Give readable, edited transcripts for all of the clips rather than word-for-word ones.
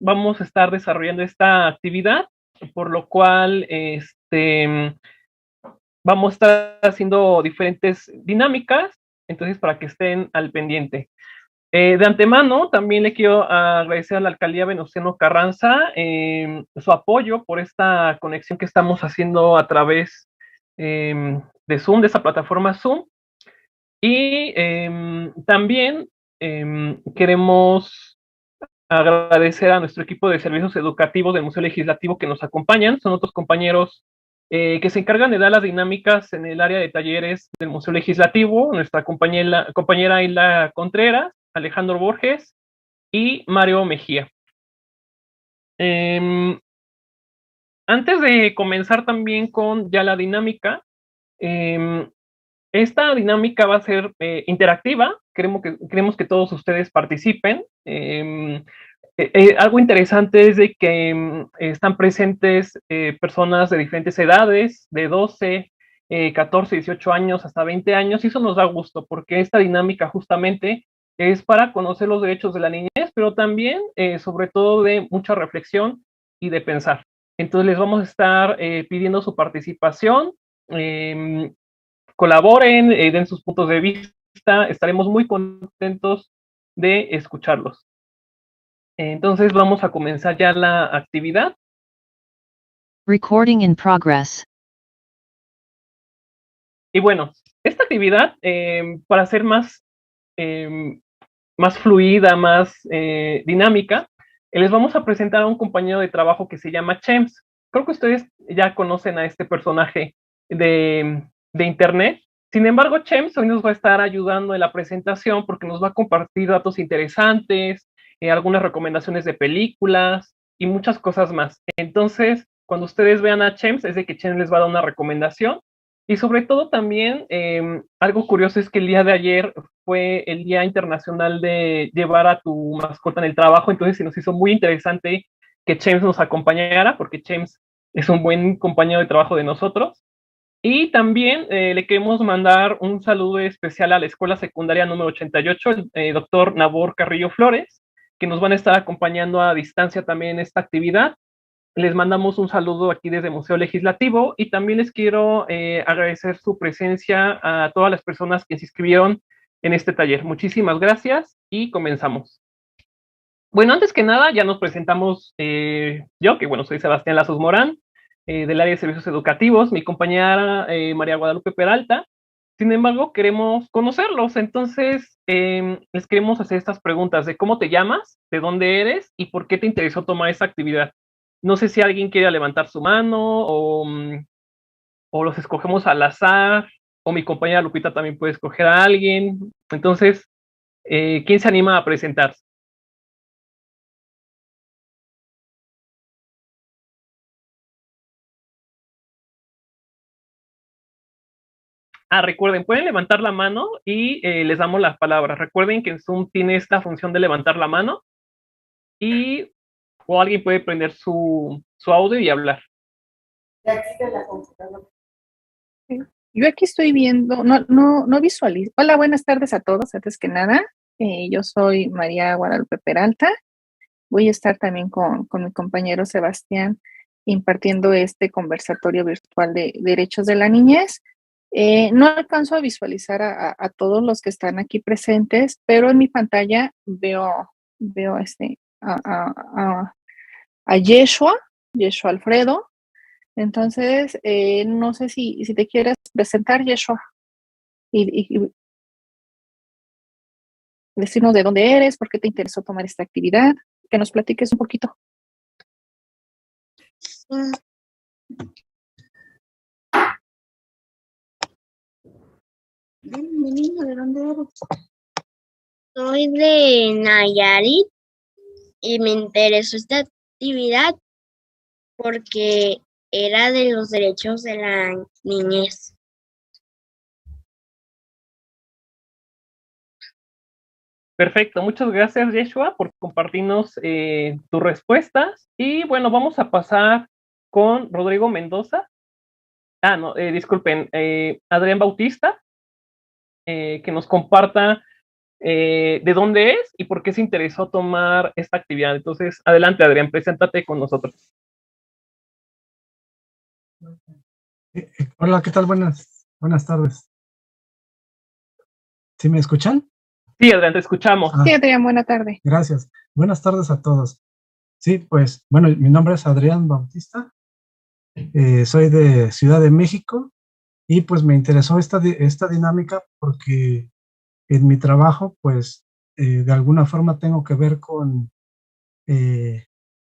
vamos a estar desarrollando esta actividad, por lo cual vamos a estar haciendo diferentes dinámicas, entonces para que estén al pendiente. De antemano, también le quiero agradecer a la alcaldía Venustiano Carranza su apoyo por esta conexión que estamos haciendo a través de Zoom, de esa plataforma Zoom. Y también queremos agradecer a nuestro equipo de servicios educativos del Museo Legislativo que nos acompañan. Son otros compañeros que se encargan de dar las dinámicas en el área de talleres del Museo Legislativo, nuestra compañera Isla Contreras, Alejandro Borges y Mario Mejía. Antes de comenzar también con ya la dinámica, esta dinámica va a ser interactiva, queremos que todos ustedes participen. Algo interesante es de que están presentes personas de diferentes edades, de 12, 14, 18 años hasta 20 años, y eso nos da gusto, porque esta dinámica justamente es para conocer los derechos de la niñez, pero también, sobre todo, de mucha reflexión y de pensar. Entonces les vamos a estar pidiendo su participación, colaboren, den sus puntos de vista, estaremos muy contentos de escucharlos. Entonces vamos a comenzar ya la actividad. Recording in progress. Y bueno, esta actividad, para ser más fluida, más dinámica, les vamos a presentar a un compañero de trabajo que se llama Chems. Creo que ustedes ya conocen a este personaje de internet. Sin embargo, Chems hoy nos va a estar ayudando en la presentación porque nos va a compartir datos interesantes, algunas recomendaciones de películas y muchas cosas más. Entonces, cuando ustedes vean a Chems, es de que Chems les va a dar una recomendación. Y sobre todo también, algo curioso es que el día de ayer fue el Día Internacional de llevar a tu mascota en el trabajo, entonces se nos hizo muy interesante que James nos acompañara, porque James es un buen compañero de trabajo de nosotros. Y también le queremos mandar un saludo especial a la Escuela Secundaria número 88, el doctor Nabor Carrillo Flores, que nos van a estar acompañando a distancia también en esta actividad. Les mandamos un saludo aquí desde Museo Legislativo y también les quiero agradecer su presencia a todas las personas que se inscribieron en este taller. Muchísimas gracias y comenzamos. Bueno, antes que nada, ya nos presentamos yo, que bueno, soy Sebastián Lazos Morán, del área de servicios educativos, mi compañera María Guadalupe Peralta. Sin embargo, queremos conocerlos, entonces les queremos hacer estas preguntas de cómo te llamas, de dónde eres y por qué te interesó tomar esta actividad. No sé si alguien quiere levantar su mano o los escogemos al azar, o mi compañera Lupita también puede escoger a alguien. Entonces, ¿quién se anima a presentarse? Recuerden, pueden levantar la mano y les damos las palabras. Recuerden que en Zoom tiene esta función de levantar la mano y o alguien puede prender su audio y hablar. Yo aquí estoy viendo, no visualizo. Hola, buenas tardes a todos. Antes que nada, yo soy María Guadalupe Peralta. Voy a estar también con mi compañero Sebastián impartiendo este conversatorio virtual de derechos de la niñez. No alcanzo a visualizar a todos los que están aquí presentes, pero en mi pantalla veo a Yeshua Alfredo. Entonces, no sé si te quieres presentar, Yeshua, y decirnos de dónde eres, por qué te interesó tomar esta actividad, que nos platiques un poquito. ¿De dónde eres? Soy de Nayarit y me interesó esta actividad porque era de los derechos de la niñez. Perfecto, muchas gracias, Yeshua, por compartirnos tus respuestas. Y bueno, vamos a pasar con Rodrigo Mendoza. No, disculpen, Adrián Bautista, que nos comparta de dónde es y por qué se interesó tomar esta actividad. Entonces, adelante, Adrián, preséntate con nosotros. Hola, ¿qué tal? Buenas tardes. ¿Sí me escuchan? Sí, Adrián, te escuchamos. Sí, Adrián, buena tarde. Gracias. Buenas tardes a todos. Sí, pues, bueno, mi nombre es Adrián Bautista. Soy de Ciudad de México y pues me interesó esta dinámica porque en mi trabajo, pues, de alguna forma tengo que ver con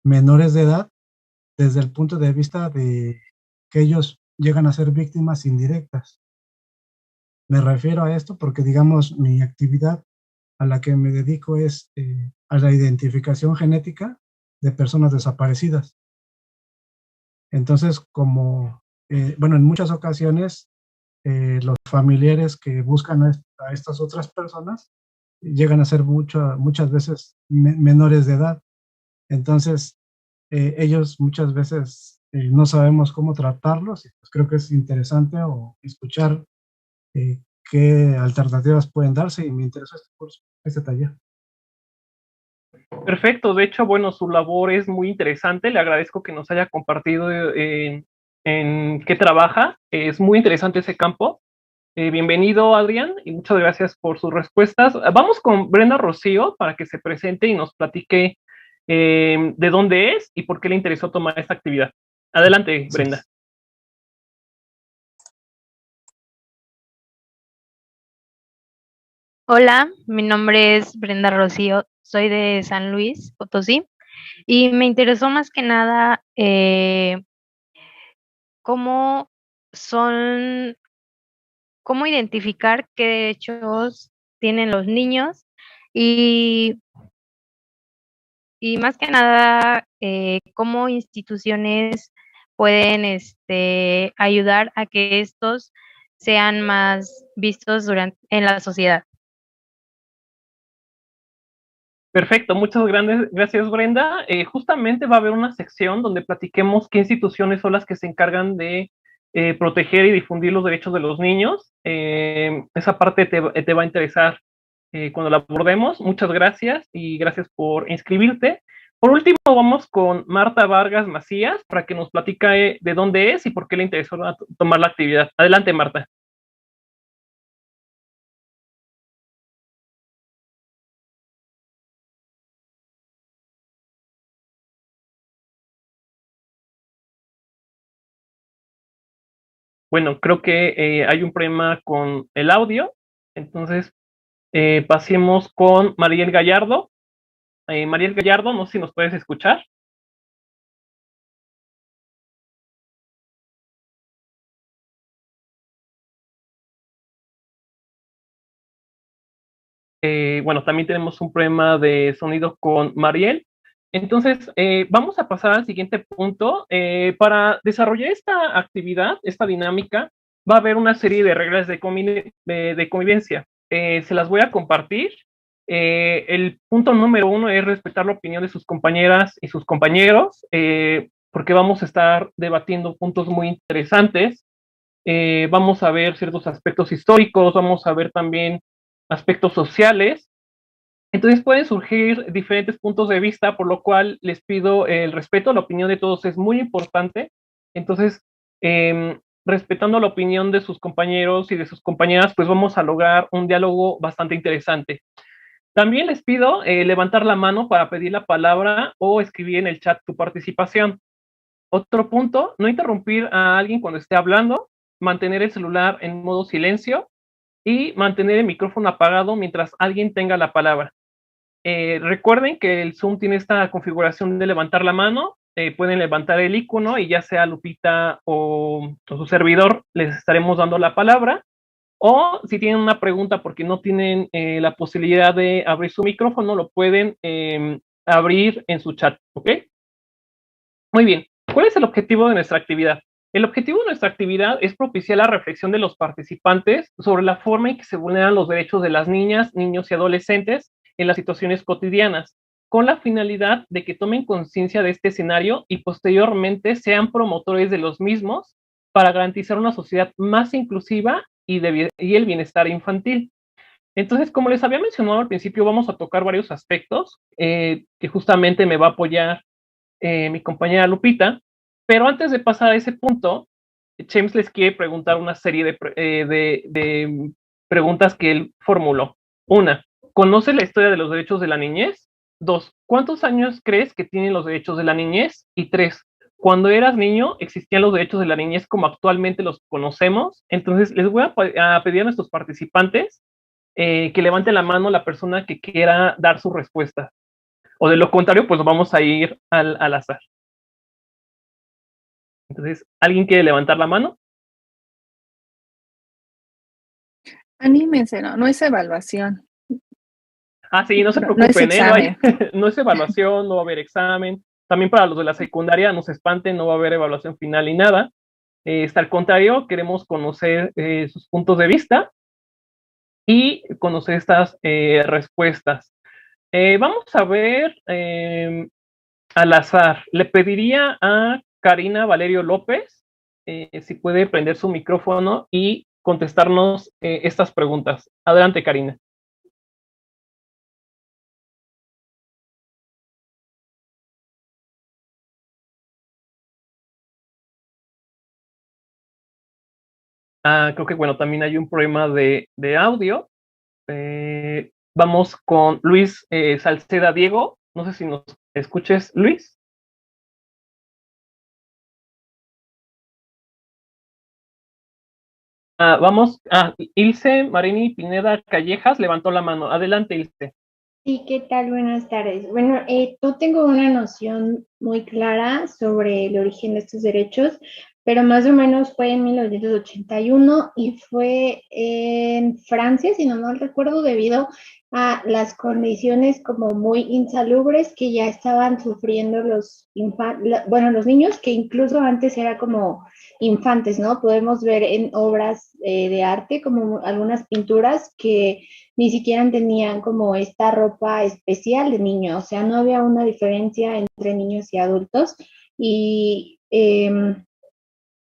menores de edad desde el punto de vista de que ellos llegan a ser víctimas indirectas. Me refiero a esto porque, digamos, mi actividad a la que me dedico es a la identificación genética de personas desaparecidas. Entonces, como, bueno, en muchas ocasiones los familiares que buscan a estas otras personas llegan a ser muchas veces menores de edad. Entonces, ellos muchas veces no sabemos cómo tratarlos. Y pues creo que es interesante o escuchar qué alternativas pueden darse y me interesó este curso, este taller. Perfecto, de hecho, bueno, su labor es muy interesante, le agradezco que nos haya compartido en qué trabaja, es muy interesante ese campo. Bienvenido, Adrián, y muchas gracias por sus respuestas. Vamos con Brenda Rocío para que se presente y nos platique de dónde es y por qué le interesó tomar esta actividad. Adelante, Brenda. Hola, mi nombre es Brenda Rocío, soy de San Luis Potosí y me interesó más que nada cómo son, cómo identificar qué derechos tienen los niños y, y más que nada cómo instituciones pueden ayudar a que estos sean más vistos en la sociedad. Perfecto, muchas gracias, Brenda. Justamente va a haber una sección donde platiquemos qué instituciones son las que se encargan de proteger y difundir los derechos de los niños. Esa parte te va a interesar cuando la abordemos. Muchas gracias y gracias por inscribirte. Por último, vamos con Marta Vargas Macías para que nos platique de dónde es y por qué le interesó tomar la actividad. Adelante, Marta. Bueno, creo que hay un problema con el audio, entonces pasemos con Mariel Gallardo. Mariel Gallardo, no sé si nos puedes escuchar. Bueno, también tenemos un problema de sonido con Mariel. Entonces, vamos a pasar al siguiente punto. Para desarrollar esta actividad, esta dinámica, va a haber una serie de reglas de convivencia. Se las voy a compartir. El punto número 1 es respetar la opinión de sus compañeras y sus compañeros, porque vamos a estar debatiendo puntos muy interesantes. Vamos a ver ciertos aspectos históricos, vamos a ver también aspectos sociales. Entonces pueden surgir diferentes puntos de vista, por lo cual les pido el respeto, la opinión de todos es muy importante. Entonces, respetando la opinión de sus compañeros y de sus compañeras, pues vamos a lograr un diálogo bastante interesante. También les pido levantar la mano para pedir la palabra o escribir en el chat tu participación. Otro punto, no interrumpir a alguien cuando esté hablando, mantener el celular en modo silencio y mantener el micrófono apagado mientras alguien tenga la palabra. Recuerden que el Zoom tiene esta configuración de levantar la mano, pueden levantar el icono y ya sea Lupita o su servidor les estaremos dando la palabra, o si tienen una pregunta porque no tienen la posibilidad de abrir su micrófono, lo pueden abrir en su chat, ¿ok? Muy bien, ¿cuál es el objetivo de nuestra actividad? El objetivo de nuestra actividad es propiciar la reflexión de los participantes sobre la forma en que se vulneran los derechos de las niñas, niños y adolescentes en las situaciones cotidianas, con la finalidad de que tomen conciencia de este escenario y posteriormente sean promotores de los mismos para garantizar una sociedad más inclusiva y el bienestar infantil. Entonces, como les había mencionado al principio, vamos a tocar varios aspectos que justamente me va a apoyar mi compañera Lupita, pero antes de pasar a ese punto, James les quiere preguntar una serie de preguntas que él formuló. Una, ¿conoce la historia de los derechos de la niñez? Dos, ¿cuántos años crees que tienen los derechos de la niñez? Y tres, cuando eras niño, ¿existían los derechos de la niñez como actualmente los conocemos? Entonces, les voy a pedir a nuestros participantes que levanten la mano la persona que quiera dar su respuesta. O de lo contrario, pues vamos a ir al azar. Entonces, ¿alguien quiere levantar la mano? Anímense, no es evaluación. Ah, sí, no se No es preocupen, examen. no es evaluación, no va a haber examen. También para los de la secundaria, no se espanten, no va a haber evaluación final ni nada. Al contrario, queremos conocer sus puntos de vista y conocer estas respuestas. Vamos a ver al azar. Le pediría a Karina Valerio López si puede prender su micrófono y contestarnos estas preguntas. Adelante, Karina. Creo que, bueno, también hay un problema de audio. Vamos con Luis Salceda Diego. No sé si nos escuches, Luis. Vamos a Ilse Marini Pineda Callejas, levantó la mano. Adelante, Ilse. Sí, ¿qué tal? Buenas tardes. Bueno, no tengo una noción muy clara sobre el origen de estos derechos, pero más o menos fue en 1981 y fue en Francia, si no mal recuerdo, debido a las condiciones como muy insalubres que ya estaban sufriendo los niños, que incluso antes era como infantes, ¿no? Podemos ver en obras de arte como algunas pinturas que ni siquiera tenían como esta ropa especial de niño, o sea, no había una diferencia entre niños y adultos. Y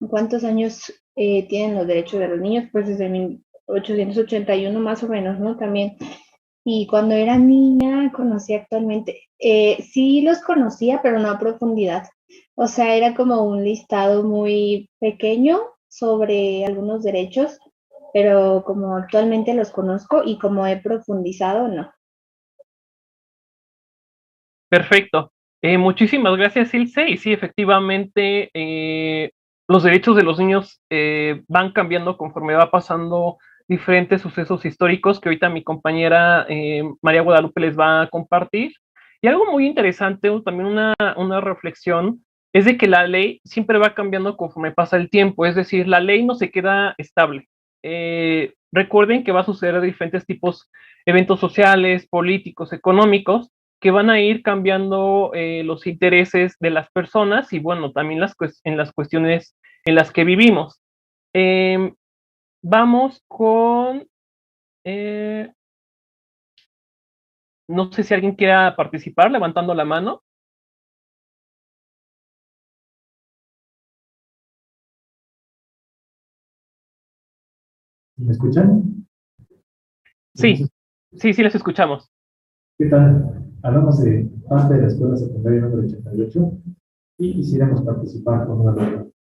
¿cuántos años tienen los derechos de los niños? Pues desde 1881 más o menos, ¿no? También. Y cuando era niña, conocí actualmente, sí los conocía, pero no a profundidad. O sea, era como un listado muy pequeño sobre algunos derechos, pero como actualmente los conozco y como he profundizado, no. Perfecto. Muchísimas gracias, Ilse. Y sí, efectivamente, los derechos de los niños van cambiando conforme va pasando diferentes sucesos históricos que ahorita mi compañera María Guadalupe les va a compartir. Y algo muy interesante, o también una reflexión, es de que la ley siempre va cambiando conforme pasa el tiempo, es decir, la ley no se queda estable. Recuerden que va a suceder diferentes tipos, eventos sociales, políticos, económicos, que van a ir cambiando los intereses de las personas y bueno, también en las cuestiones en las que vivimos. Vamos con, no sé si alguien quiera participar levantando la mano. ¿Me escuchan? Sí, sí, sí, les escuchamos. ¿Qué tal? Hablamos de parte de la escuela secundaria número 88 y quisiéramos participar con una pregunta.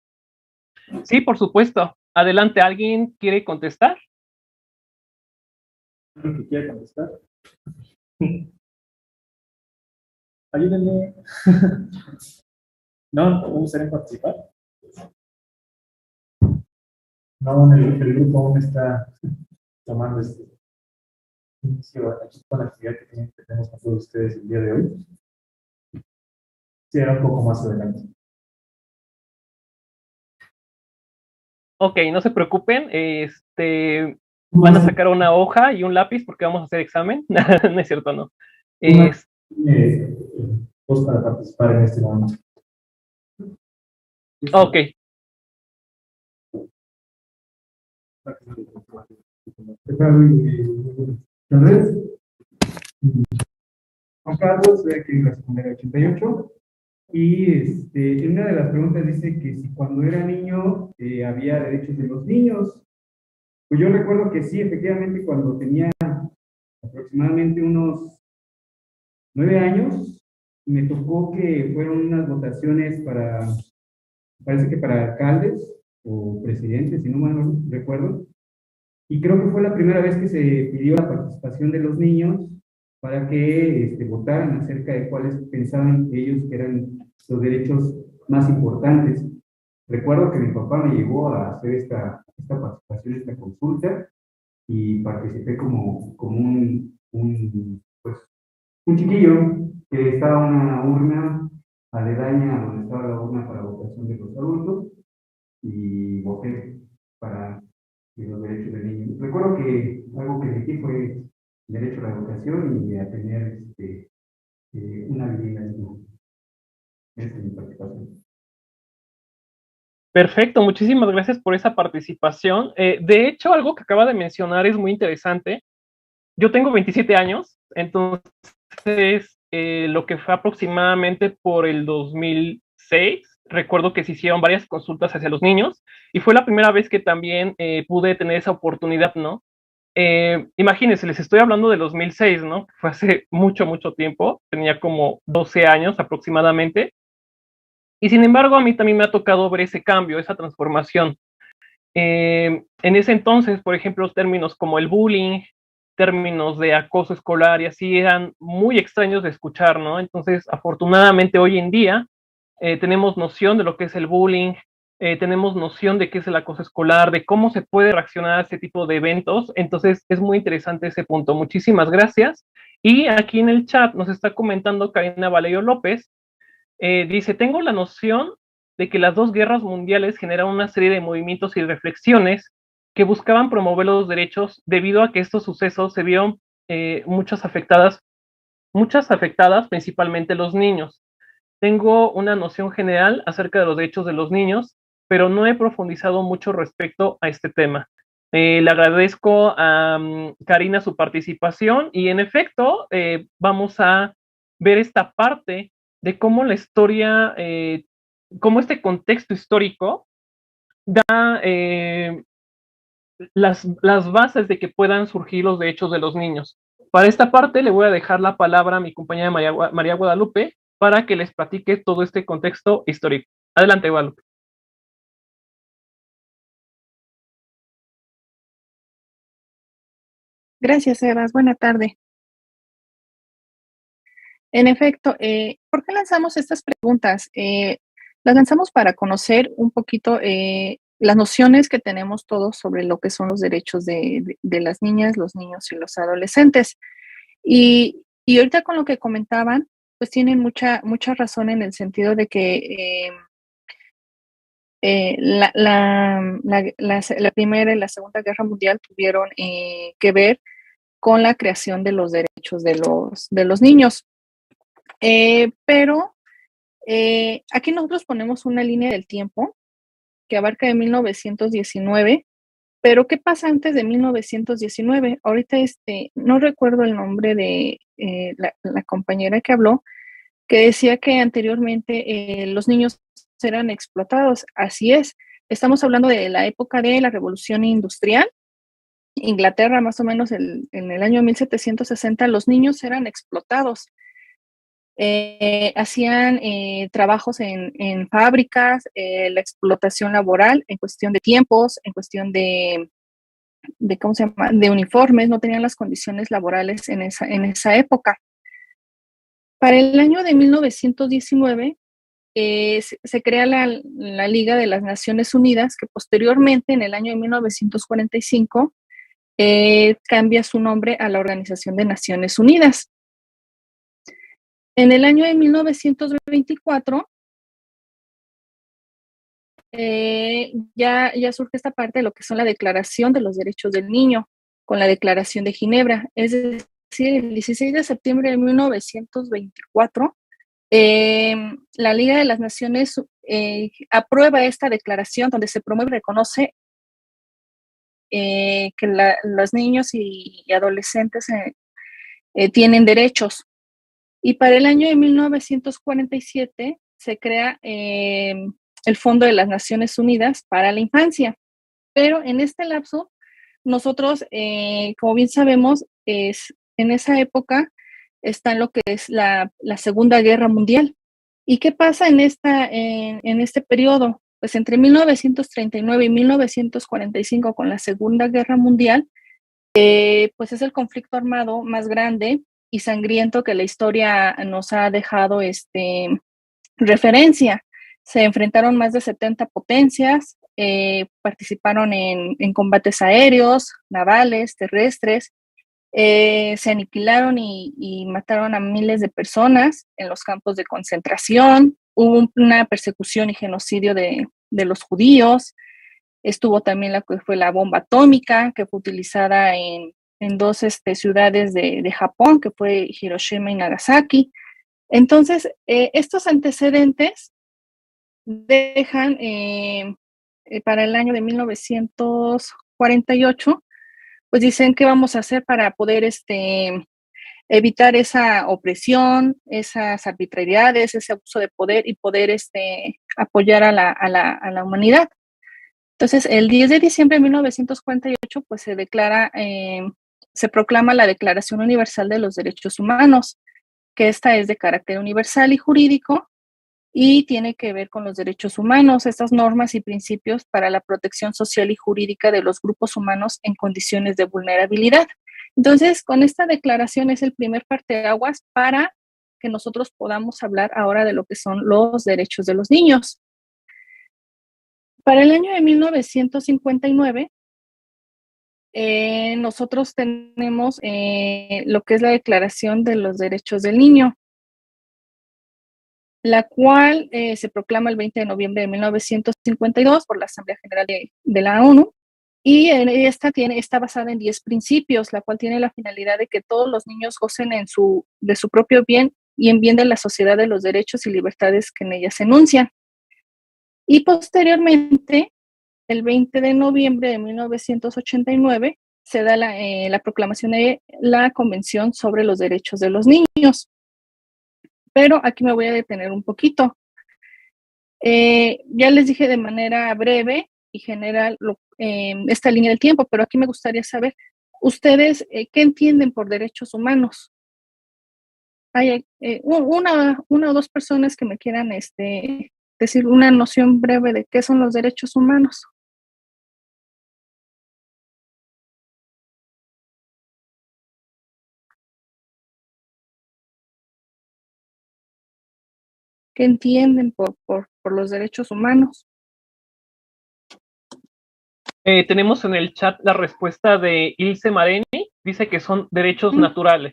Sí, por supuesto. Adelante, ¿alguien quiere contestar? ¿Alguien que quiera contestar? Ayúdenme. ¿No? ¿Me gustaría participar? No, el grupo aún está tomando inicio aquí con la actividad que tenemos con todos ustedes el día de hoy. Sí, era un poco más adelante. Ok, no se preocupen. Van a sacar una hoja y un lápiz porque vamos a hacer examen. No es cierto, no. Voz para participar en este momento. Ok. Juan Carlos, estoy aquí en la secundaria 88 y en una de las preguntas dice que si cuando era niño había derechos de los niños. Pues yo recuerdo que sí, efectivamente, cuando tenía aproximadamente unos 9 años, me tocó que fueron unas votaciones para, parece que para alcaldes o presidentes, si no mal no recuerdo, y creo que fue la primera vez que se pidió la participación de los niños para que votaran acerca de cuáles pensaban ellos que eran los derechos más importantes. Recuerdo que mi papá me llevó a hacer esta participación, esta consulta, y participé como pues, un chiquillo que estaba una urna aledaña a donde estaba la urna para votación de los adultos, y voté para los derechos del niño. Recuerdo que algo que elegí fue el derecho a la educación y a tener una vivienda digna. Esa es mi participación. Perfecto, muchísimas gracias por esa participación. De hecho, algo que acaba de mencionar es muy interesante. Yo tengo 27 años, entonces lo que fue aproximadamente por el 2006, recuerdo que se hicieron varias consultas hacia los niños y fue la primera vez que también pude tener esa oportunidad, ¿no? Imagínense, les estoy hablando de 2006, ¿no? Fue hace mucho, mucho tiempo, tenía como 12 años aproximadamente. Y sin embargo, a mí también me ha tocado ver ese cambio, esa transformación. En ese entonces, por ejemplo, términos como el bullying, términos de acoso escolar y así eran muy extraños de escuchar, ¿no? Entonces, afortunadamente hoy en día tenemos noción de lo que es el bullying, tenemos noción de qué es el acoso escolar, de cómo se puede reaccionar a ese tipo de eventos. Entonces, es muy interesante ese punto. Muchísimas gracias. Y aquí en el chat nos está comentando Karina Valerio López. Dice, tengo la noción de que las dos guerras mundiales generaron una serie de movimientos y reflexiones que buscaban promover los derechos debido a que estos sucesos se vieron muchas afectadas, principalmente los niños. Tengo una noción general acerca de los derechos de los niños, pero no he profundizado mucho respecto a este tema. Le agradezco a Karina su participación y en efecto vamos a ver esta parte de cómo la historia, cómo este contexto histórico da las bases de que puedan surgir los derechos de los niños. Para esta parte le voy a dejar la palabra a mi compañera María Guadalupe para que les platique todo este contexto histórico. Adelante, Guadalupe. Gracias, Sebas. Buena tarde. En efecto, ¿por qué lanzamos estas preguntas? Las lanzamos para conocer un poquito las nociones que tenemos todos sobre lo que son los derechos de las niñas, los niños y los adolescentes. Y ahorita con lo que comentaban, pues tienen mucha razón en el sentido de que la Primera y la Segunda Guerra Mundial tuvieron que ver con la creación de los derechos de los niños. Pero aquí nosotros ponemos una línea del tiempo que abarca de 1919, pero ¿qué pasa antes de 1919? Ahorita no recuerdo el nombre de la compañera que habló, que decía que anteriormente los niños eran explotados. Así es, estamos hablando de la época de la Revolución Industrial. Inglaterra, más o menos en el año 1760, los niños eran explotados. Hacían trabajos en fábricas, la explotación laboral en cuestión de tiempos, en cuestión de ¿cómo se llama?, de uniformes, no tenían las condiciones laborales en esa época. Para el año de 1919 se crea la Liga de las Naciones Unidas, que posteriormente, en el año de 1945, cambia su nombre a la Organización de Naciones Unidas. En el año de 1924, ya surge esta parte de lo que son la Declaración de los Derechos del Niño, con la Declaración de Ginebra. Es decir, el 16 de septiembre de 1924, la Liga de las Naciones aprueba esta declaración donde se promueve y reconoce que los niños y adolescentes tienen derechos. Y para el año de 1947 se crea el Fondo de las Naciones Unidas para la Infancia. Pero en este lapso, nosotros, como bien sabemos, en esa época está en lo que es la Segunda Guerra Mundial. ¿Y qué pasa en este periodo? Pues entre 1939 y 1945, con la Segunda Guerra Mundial, pues es el conflicto armado más grande y sangriento que la historia nos ha dejado referencia. Se enfrentaron más de 70 potencias, participaron en combates aéreos, navales, terrestres, se aniquilaron y mataron a miles de personas en los campos de concentración, hubo una persecución y genocidio de los judíos, estuvo también la que fue la bomba atómica, que fue utilizada en dos ciudades de Japón, que fue Hiroshima y Nagasaki. Entonces, estos antecedentes dejan para el año de 1948, pues dicen qué vamos a hacer para poder evitar esa opresión, esas arbitrariedades, ese abuso de poder y poder apoyar a la humanidad. Entonces, el 10 de diciembre de 1948, pues se declara, se proclama la Declaración Universal de los Derechos Humanos, que esta es de carácter universal y jurídico y tiene que ver con los derechos humanos, estas normas y principios para la protección social y jurídica de los grupos humanos en condiciones de vulnerabilidad. Entonces, con esta declaración es el primer parteaguas para que nosotros podamos hablar ahora de lo que son los derechos de los niños. Para el año de 1959, nosotros tenemos lo que es la Declaración de los Derechos del Niño, la cual se proclama el 20 de noviembre de 1952 por la Asamblea General de la ONU, y está basada en 10 principios, la cual tiene la finalidad de que todos los niños gocen de su propio bien y en bien de la sociedad de los derechos y libertades que en ella se enuncian. Y posteriormente, el 20 de noviembre de 1989, se da la proclamación de la Convención sobre los Derechos de los Niños. Pero aquí me voy a detener un poquito. Ya les dije de manera breve y general esta línea del tiempo, pero aquí me gustaría saber, ¿ustedes qué entienden por derechos humanos? Hay una o dos personas que me quieran decir una noción breve de qué son los derechos humanos. ¿Qué entienden por los derechos humanos? Tenemos en el chat la respuesta de Ilse Mareni, dice que son derechos naturales.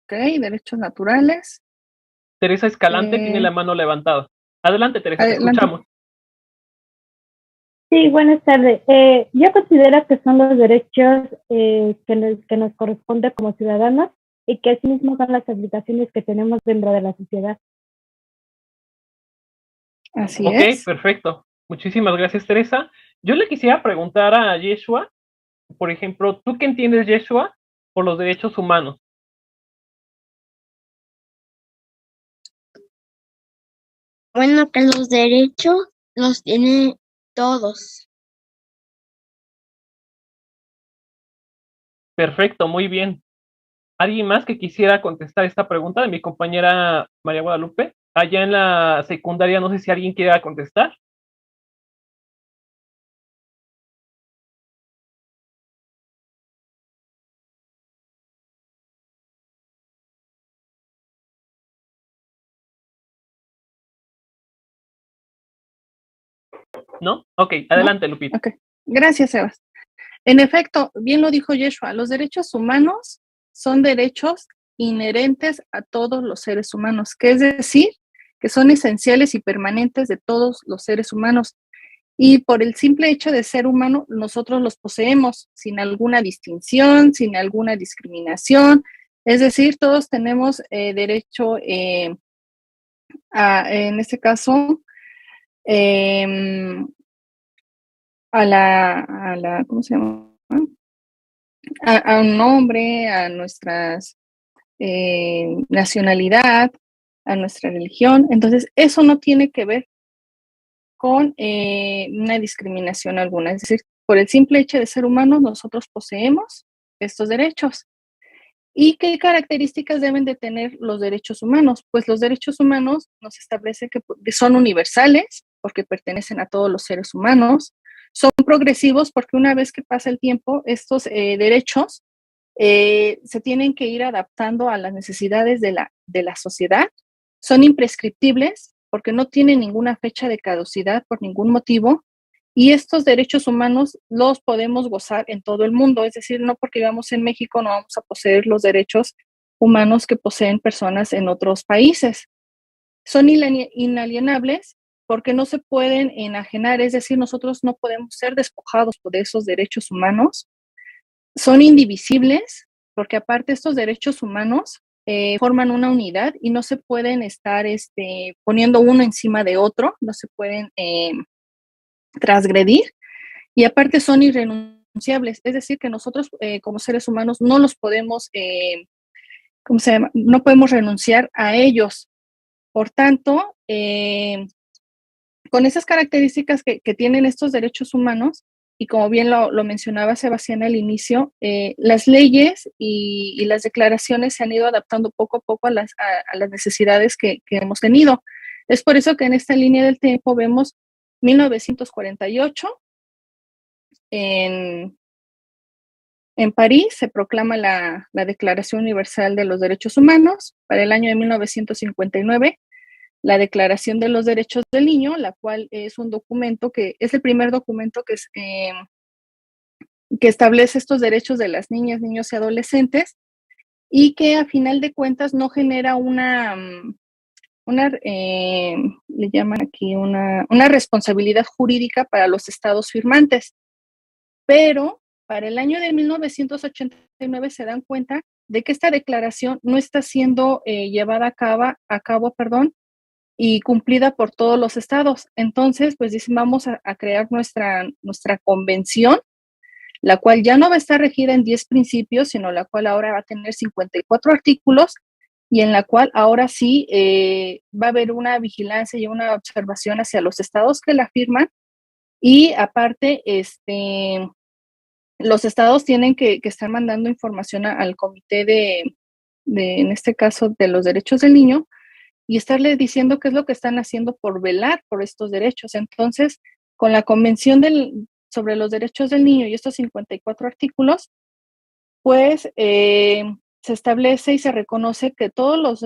Ok, derechos naturales. Teresa Escalante tiene la mano levantada. Adelante, Teresa, te escuchamos. Sí, buenas tardes. Yo considero que son los derechos que nos corresponde como ciudadanos y que asimismo son las obligaciones que tenemos dentro de la sociedad. Así es. Ok, perfecto. Muchísimas gracias, Teresa. Yo le quisiera preguntar a Yeshua, por ejemplo, ¿tú qué entiendes, Yeshua, por los derechos humanos? Bueno, que los derechos los tienen todos. Perfecto, muy bien. ¿Alguien más que quisiera contestar esta pregunta de mi compañera María Guadalupe? Allá en la secundaria, no sé si alguien quiera contestar. ¿No? Ok, adelante, ¿no? Lupita. Ok, gracias, Sebas. En efecto, bien lo dijo Yeshua, los derechos humanos son derechos inherentes a todos los seres humanos, que es decir, que son esenciales y permanentes de todos los seres humanos. Y por el simple hecho de ser humano, nosotros los poseemos sin alguna distinción, sin alguna discriminación. Es decir, todos tenemos derecho en este caso, a la, ¿cómo se llama? A un nombre, a nuestras nacionalidad, a nuestra religión. Entonces, eso no tiene que ver con una discriminación alguna. Es decir, por el simple hecho de ser humanos, nosotros poseemos estos derechos. ¿Y qué características deben de tener los derechos humanos? Pues los derechos humanos nos establece que son universales, porque pertenecen a todos los seres humanos, son progresivos porque una vez que pasa el tiempo, estos derechos se tienen que ir adaptando a las necesidades de la sociedad, son imprescriptibles porque no tienen ninguna fecha de caducidad por ningún motivo, y estos derechos humanos los podemos gozar en todo el mundo, es decir, no porque vivamos en México no vamos a poseer los derechos humanos que poseen personas en otros países. Son inalienables porque no se pueden enajenar, es decir, nosotros no podemos ser despojados por esos derechos humanos. Son indivisibles porque aparte estos derechos humanos forman una unidad y no se pueden estar poniendo uno encima de otro, no se pueden transgredir, y aparte son irrenunciables, es decir, que nosotros como seres humanos no los podemos, ¿cómo se llama? No podemos renunciar a ellos. Por tanto, con esas características que tienen estos derechos humanos, y como bien lo mencionaba Sebastián al inicio, las leyes y las declaraciones se han ido adaptando poco a poco a las necesidades que hemos tenido. Es por eso que en esta línea del tiempo vemos 1948, en París se proclama la Declaración Universal de los Derechos Humanos. Para el año de 1959, la Declaración de los Derechos del Niño, la cual es un documento que es el primer documento que establece estos derechos de las niñas, niños y adolescentes, y que a final de cuentas no genera le llaman aquí una responsabilidad jurídica para los estados firmantes. Pero para el año de 1989 se dan cuenta de que esta declaración no está siendo llevada a cabo, y cumplida por todos los estados. Entonces, pues dicen, vamos a crear nuestra convención, la cual ya no va a estar regida en 10 principios, sino la cual ahora va a tener 54 artículos, y en la cual ahora sí va a haber una vigilancia y una observación hacia los estados que la firman, y aparte, los estados tienen que estar mandando información al comité en este caso, de los derechos del niño, y estarle diciendo qué es lo que están haciendo por velar por estos derechos. Entonces, con la Convención sobre los Derechos del Niño y estos 54 artículos, pues se establece y se reconoce que todos los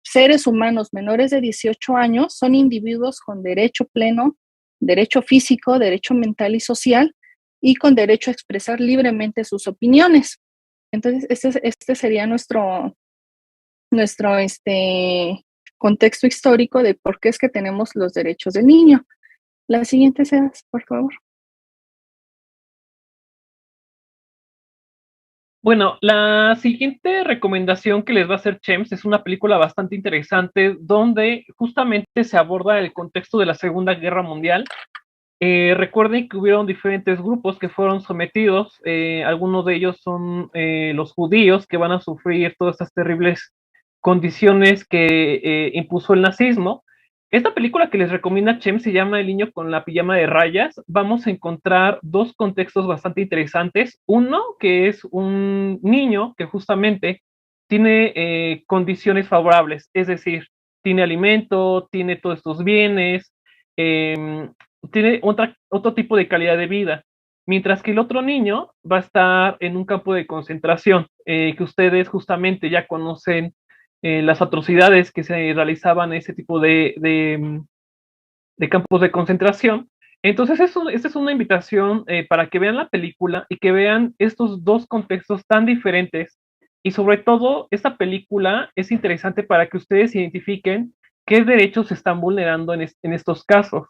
seres humanos menores de 18 años son individuos con derecho pleno, derecho físico, derecho mental y social, y con derecho a expresar libremente sus opiniones. Entonces, este sería nuestro contexto histórico de por qué es que tenemos los derechos del niño. La siguiente, Sebas, por favor. Bueno, la siguiente recomendación que les va a hacer Chems es una película bastante interesante donde justamente se aborda el contexto de la Segunda Guerra Mundial. Recuerden que hubieron diferentes grupos que fueron sometidos, algunos de ellos son los judíos que van a sufrir todas estas terribles condiciones que impuso el nazismo. Esta película que les recomienda Chem se llama El niño con la pijama de rayas. Vamos a encontrar dos contextos bastante interesantes. Uno, que es un niño que justamente tiene condiciones favorables, es decir, tiene alimento, tiene todos estos bienes, tiene otro tipo de calidad de vida. Mientras que el otro niño va a estar en un campo de concentración, que ustedes justamente ya conocen las atrocidades que se realizaban en ese tipo de campos de concentración. Entonces, esta es una invitación para que vean la película y que vean estos dos contextos tan diferentes. Y sobre todo, esta película es interesante para que ustedes identifiquen qué derechos se están vulnerando en estos casos.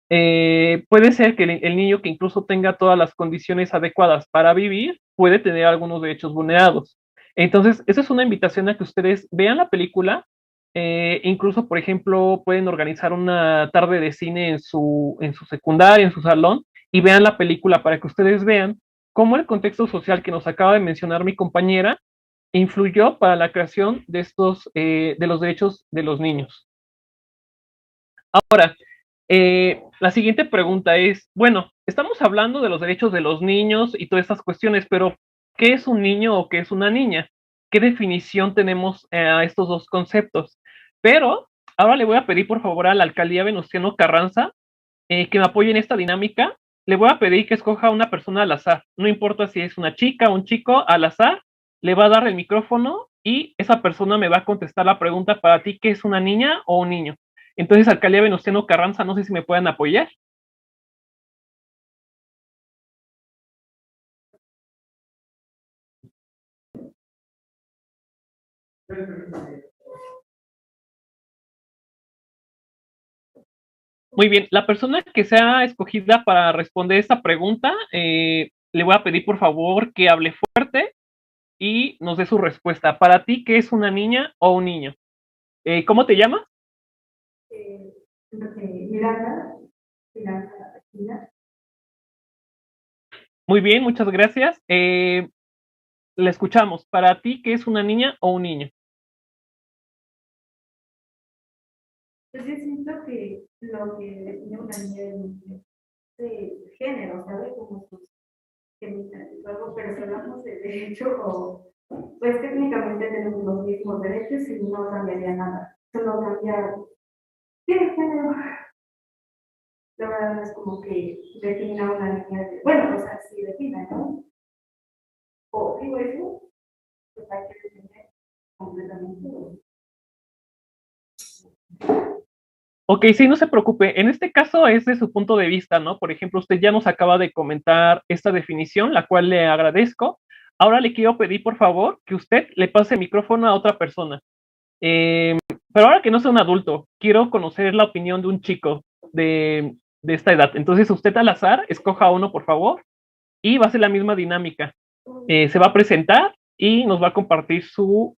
Puede ser que el niño que incluso tenga todas las condiciones adecuadas para vivir, puede tener algunos derechos vulnerados. Entonces, esa es una invitación a que ustedes vean la película, incluso, por ejemplo, pueden organizar una tarde de cine en su secundaria, en su salón, y vean la película para que ustedes vean cómo el contexto social que nos acaba de mencionar mi compañera influyó para la creación de de los derechos de los niños. Ahora, la siguiente pregunta es, bueno, estamos hablando de los derechos de los niños y todas estas cuestiones, pero ¿qué es un niño o qué es una niña? qué definición tenemos a estos dos conceptos. Pero ahora le voy a pedir por favor a la alcaldía Venustiano Carranza que me apoye en esta dinámica. Le voy a pedir que escoja una persona al azar, no importa si es una chica o un chico, al azar, le va a dar el micrófono y esa persona me va a contestar la pregunta para ti, ¿qué es una niña o un niño? Entonces, alcaldía Venustiano Carranza, no sé si me puedan apoyar. Muy bien, la persona que sea escogida para responder esta pregunta, le voy a pedir por favor que hable fuerte y nos dé su respuesta. Para ti, ¿qué es una niña o un niño? ¿Cómo te llamas? Miranda, Miranda. Muy bien, muchas gracias. La escuchamos. Para ti, ¿qué es una niña o un niño? Pues yo siento que lo que define una niña de género, ¿sabes? Como sus genitales o algo, pero si hablamos de derecho, pues técnicamente tenemos los mismos derechos y no cambiaría nada. Solo cambia, sí, de género. La verdad no es como que defina una niña bueno, o sea, sí defina, ¿no? O digo eso, pues hay que definir completamente. Ok, sí, no se preocupe. En este caso es de su punto de vista, ¿no? Por ejemplo, usted ya nos acaba de comentar esta definición, la cual le agradezco. Ahora le quiero pedir, por favor, que usted le pase el micrófono a otra persona. Pero ahora que no sea un adulto, quiero conocer la opinión de un chico de esta edad. Entonces, usted al azar, escoja uno, por favor, y va a ser la misma dinámica. Se va a presentar y nos va a compartir su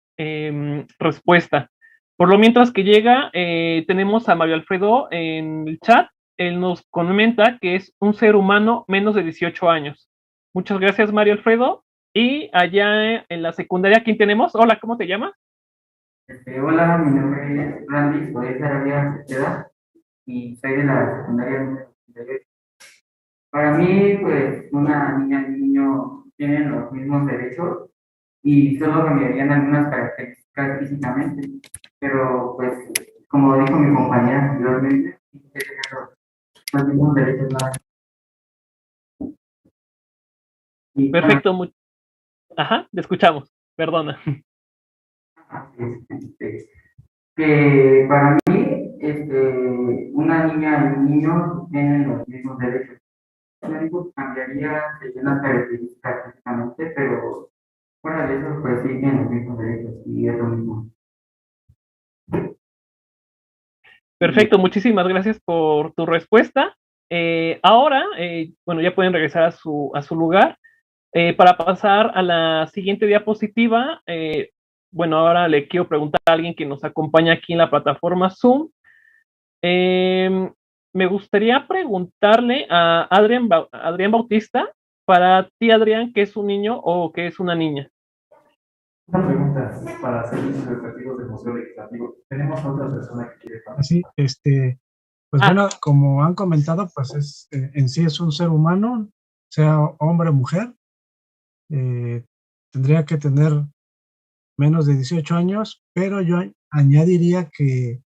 respuesta. Por lo mientras que llega, tenemos a Mario Alfredo en el chat. Él nos comenta que es un ser humano menos de 18 años. Muchas gracias, Mario Alfredo. Y allá en la secundaria, ¿quién tenemos? Hola, ¿cómo te llamas? Hola, mi nombre es Randy, soy de Sarabia Cepeda y soy de la secundaria número 88. Para mí, pues, una niña y un niño tienen los mismos derechos y solo cambiarían algunas características físicamente, pero pues, como dijo mi compañera anteriormente, los mismos derechos. Perfecto, ajá, te escuchamos, perdona. Que para mí, una niña y un niño tienen los mismos derechos. Lo único que cambiaría serían las características físicamente, pero fuera de eso, pues sí tienen los mismos derechos y es lo mismo. Perfecto, muchísimas gracias por tu respuesta. Ahora, bueno, ya pueden regresar a su lugar. Para pasar a la siguiente diapositiva, bueno, ahora le quiero preguntar a alguien que nos acompaña aquí en la plataforma Zoom. Me gustaría preguntarle a Adrián Bautista, para ti, Adrián, ¿qué es un niño o qué es una niña? Una pregunta para servicios educativos del Museo Legislativo. Tenemos otra persona que quiere hablar. Sí, pues bueno, como han comentado, pues en sí es un ser humano, sea hombre o mujer, tendría que tener menos de 18 años, pero yo añadiría que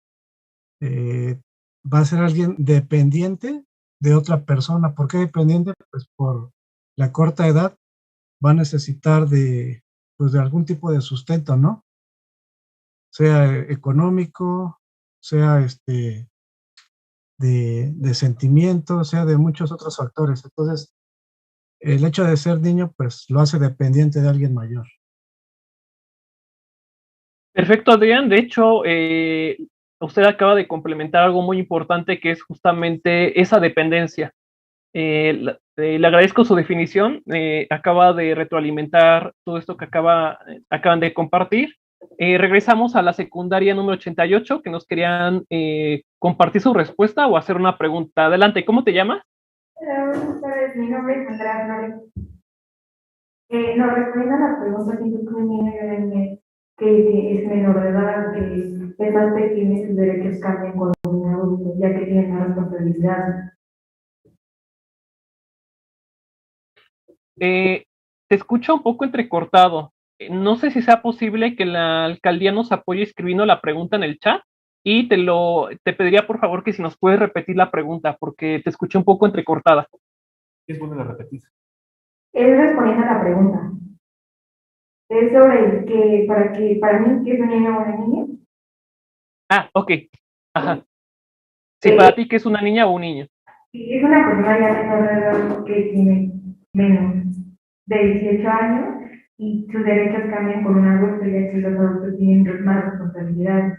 va a ser alguien dependiente de otra persona. ¿Por qué dependiente? Pues por la corta edad va a necesitar pues de algún tipo de sustento, ¿no? Sea económico, sea de sentimiento, sea de muchos otros factores. Entonces, el hecho de ser niño, pues lo hace dependiente de alguien mayor. Perfecto, Adrián. De hecho, usted acaba de complementar algo muy importante que es justamente esa dependencia. Le agradezco su definición, acaba de retroalimentar todo esto que acaban de compartir. Regresamos a la secundaria número 88, que nos querían compartir su respuesta o hacer una pregunta. Adelante, ¿cómo te llamas? Hola, buenas tardes, mi nombre es Andrea Flores. Nos respondiendo a la pregunta que yo también que es menor de edad, es más pequeño y sus derechos cambian con un adulto, ya que tiene más responsabilidad. Te escucho un poco entrecortado. no sé si sea posible que la alcaldía nos apoye escribiendo la pregunta en el chat y te pediría por favor que si nos puedes repetir la pregunta porque te escuché un poco entrecortada. Es bueno la repetir. Es respondiendo a la pregunta. Es sobre para mí, ¿qué es un niño o una niña? Ah, ok. Ajá. Sí, para ti, ¿qué es una niña o un niño? Si es una persona ya menor de edad que tiene menos de 18 años y sus derechos cambian por un adulto, ya que los adultos tienen más responsabilidades.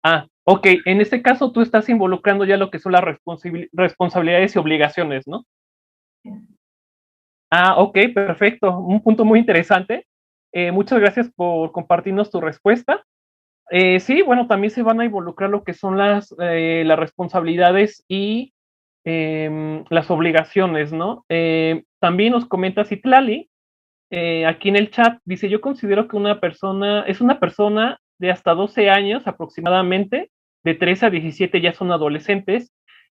Ah, ok. En este caso tú estás involucrando ya lo que son las responsabilidades y obligaciones, ¿no? Ah, ok, perfecto. Un punto muy interesante. Muchas gracias por compartirnos tu respuesta. Sí, bueno, también se van a involucrar lo que son las responsabilidades y las obligaciones, ¿no? También nos comenta Citlali, aquí en el chat, dice, yo considero que una persona, es una persona de hasta 12 años aproximadamente, de 13 a 17 ya son adolescentes,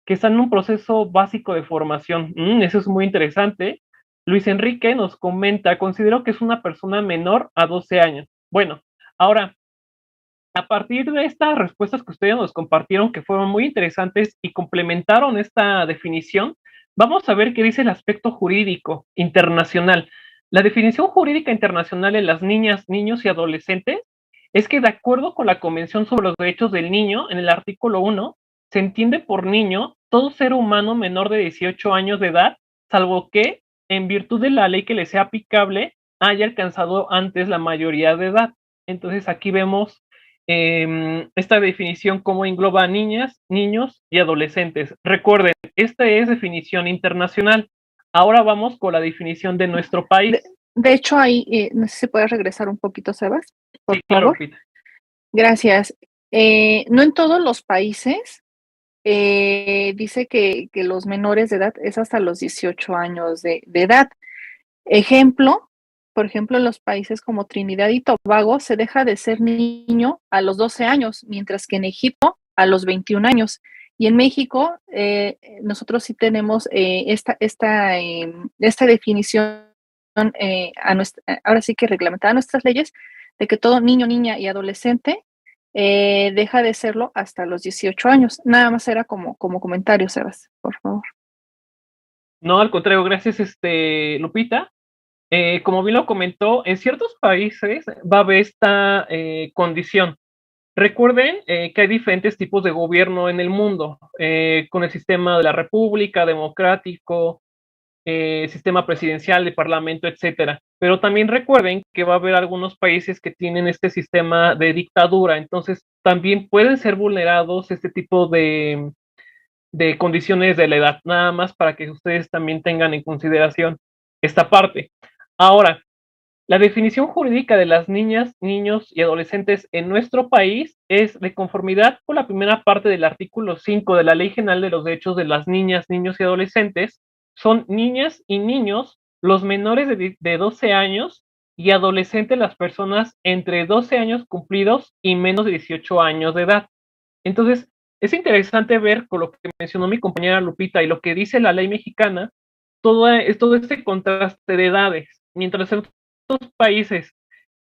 que están en un proceso básico de formación. Eso es muy interesante. Luis Enrique nos comenta, considero que es una persona menor a 12 años. Bueno, ahora, a partir de estas respuestas que ustedes nos compartieron, que fueron muy interesantes y complementaron esta definición, vamos a ver qué dice el aspecto jurídico internacional. La definición jurídica internacional en las niñas, niños y adolescentes es que de acuerdo con la Convención sobre los Derechos del Niño, en el artículo 1, se entiende por niño todo ser humano menor de 18 años de edad, salvo que, en virtud de la ley que le sea aplicable, haya alcanzado antes la mayoría de edad. Entonces aquí vemos esta definición cómo engloba a niñas, niños y adolescentes. Recuerden, esta es definición internacional. Ahora vamos con la definición de nuestro país. De hecho, ahí, no sé si puedes regresar un poquito, Sebas, por Sí, claro, favor. Pita. Gracias. No en todos los países dice que los menores de edad es hasta los 18 años de edad. Ejemplo, por ejemplo, en los países como Trinidad y Tobago se deja de ser niño a los 12 años, mientras que en Egipto a los 21 años. Y en México nosotros sí tenemos esta definición, ahora sí que reglamentada en nuestras leyes, de que todo niño, niña y adolescente deja de serlo hasta los 18 años. Nada más era como comentario, Sebas, por favor. No, al contrario, gracias, Lupita. Como bien lo comentó, en ciertos países va a haber esta condición. Recuerden que hay diferentes tipos de gobierno en el mundo, con el sistema de la república, democrático, sistema presidencial, de parlamento, etcétera. Pero también recuerden que va a haber algunos países que tienen este sistema de dictadura, entonces también pueden ser vulnerados este tipo de condiciones de la edad, nada más para que ustedes también tengan en consideración esta parte. Ahora, la definición jurídica de las niñas, niños y adolescentes en nuestro país es de conformidad con la primera parte del artículo 5 de la Ley General de los Derechos de las Niñas, Niños y Adolescentes, son niñas y niños los menores de 12 años y adolescentes las personas entre 12 años cumplidos y menos de 18 años de edad. Entonces, es interesante ver con lo que mencionó mi compañera Lupita y lo que dice la ley mexicana, todo este contraste de edades. Mientras en otros países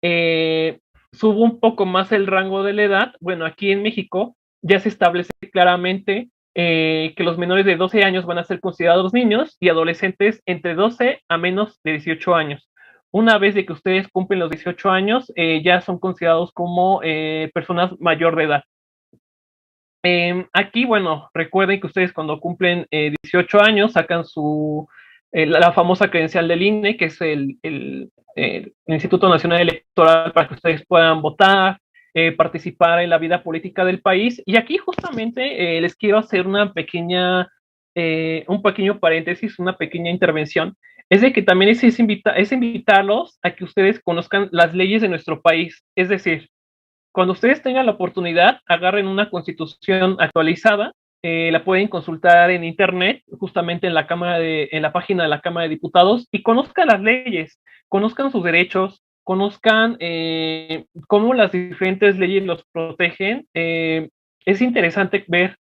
sube un poco más el rango de la edad, bueno, aquí en México ya se establece claramente que los menores de 12 años van a ser considerados niños y adolescentes entre 12 a menos de 18 años. Una vez de que ustedes cumplen los 18 años, ya son considerados como personas mayor de edad. Aquí, bueno, recuerden que ustedes cuando cumplen 18 años sacan la famosa credencial del INE, que es el Instituto Nacional Electoral, para que ustedes puedan votar, participar en la vida política del país. Y aquí justamente les quiero hacer un pequeño paréntesis, una pequeña intervención. Es de que también es invitarlos a que ustedes conozcan las leyes de nuestro país. Es decir, cuando ustedes tengan la oportunidad, agarren una constitución actualizada, la pueden consultar en internet, justamente en la página de la Cámara de Diputados, y conozcan las leyes, conozcan sus derechos, conozcan cómo las diferentes leyes los protegen. Es interesante ver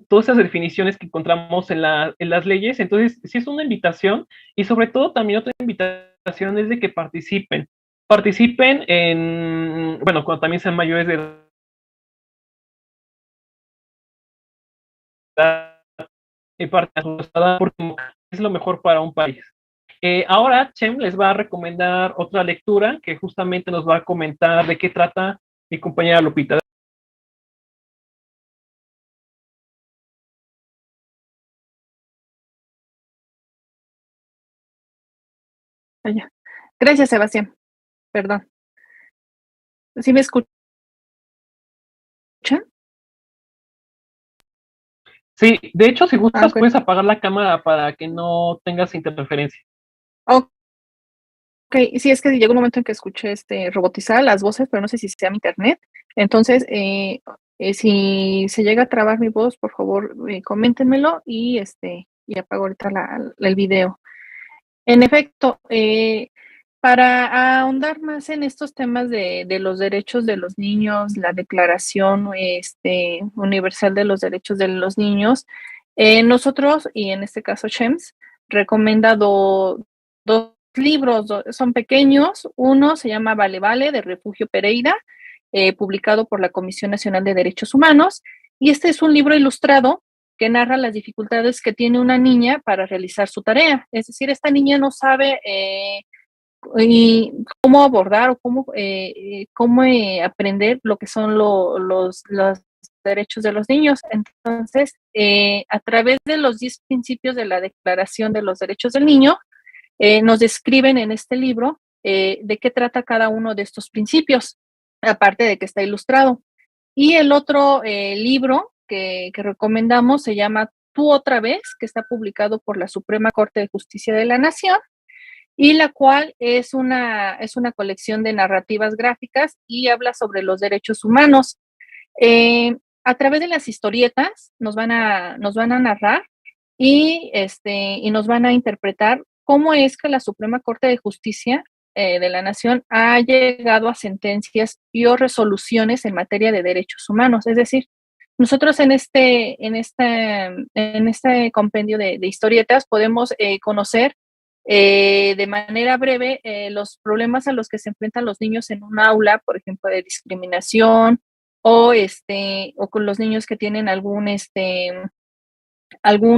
todas esas definiciones que encontramos en las leyes. Entonces, sí es una invitación, y sobre todo también otra invitación invitación es de que participen. Participen en, bueno, cuando también sean mayores de edad, porque es lo mejor para un país. Ahora Chem les va a recomendar otra lectura que justamente nos va a comentar de qué trata mi compañera Lupita. Gracias, Sebastián. Perdón. ¿Sí me escuchan? Sí, de hecho, si gustas, puedes apagar la cámara para que no tengas interferencia. Ok, sí, es que llegó un momento en que escuché robotizar las voces, pero no sé si sea mi internet. Entonces, si se llega a trabar mi voz, por favor, coméntenmelo y apago ahorita el video. En efecto, para ahondar más en estos temas de los derechos de los niños, la Declaración Universal de los Derechos de los Niños, nosotros, y en este caso Chems, recomienda dos libros, son pequeños. Uno se llama Vale Vale, de Refugio Pereira, publicado por la Comisión Nacional de Derechos Humanos, y este es un libro ilustrado que narra las dificultades que tiene una niña para realizar su tarea. Es decir, esta niña no sabe cómo abordar o cómo aprender lo que son los derechos de los niños. Entonces, a través de los 10 principios de la Declaración de los Derechos del Niño, nos describen en este libro de qué trata cada uno de estos principios, aparte de que está ilustrado. Y el otro libro que recomendamos se llama Tú otra vez, que está publicado por la Suprema Corte de Justicia de la Nación, y la cual es una colección de narrativas gráficas y habla sobre los derechos humanos. A través de las historietas nos van a narrar y nos van a interpretar cómo es que la Suprema Corte de Justicia de la Nación ha llegado a sentencias y o resoluciones en materia de derechos humanos. Es decir, nosotros en este compendio de historietas podemos conocer de manera breve los problemas a los que se enfrentan los niños en un aula, por ejemplo, de discriminación, o con los niños que tienen algún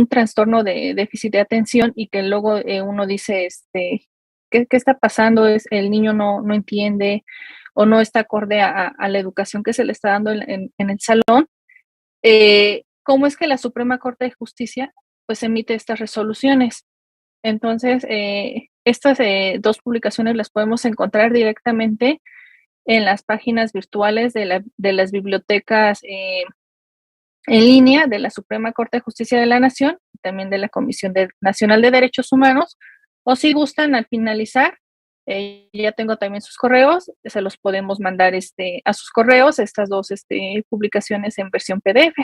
trastorno de déficit de atención y que luego uno dice, ¿qué está pasando? El niño no entiende o no está acorde a la educación que se le está dando en el salón. ¿Cómo es que la Suprema Corte de Justicia pues emite estas resoluciones? Entonces, estas dos publicaciones las podemos encontrar directamente en las páginas virtuales de las bibliotecas en línea de la Suprema Corte de Justicia de la Nación y también de la Comisión Nacional de Derechos Humanos, o si gustan al finalizar, ya tengo también sus correos, se los podemos mandar a sus correos estas dos publicaciones en versión PDF.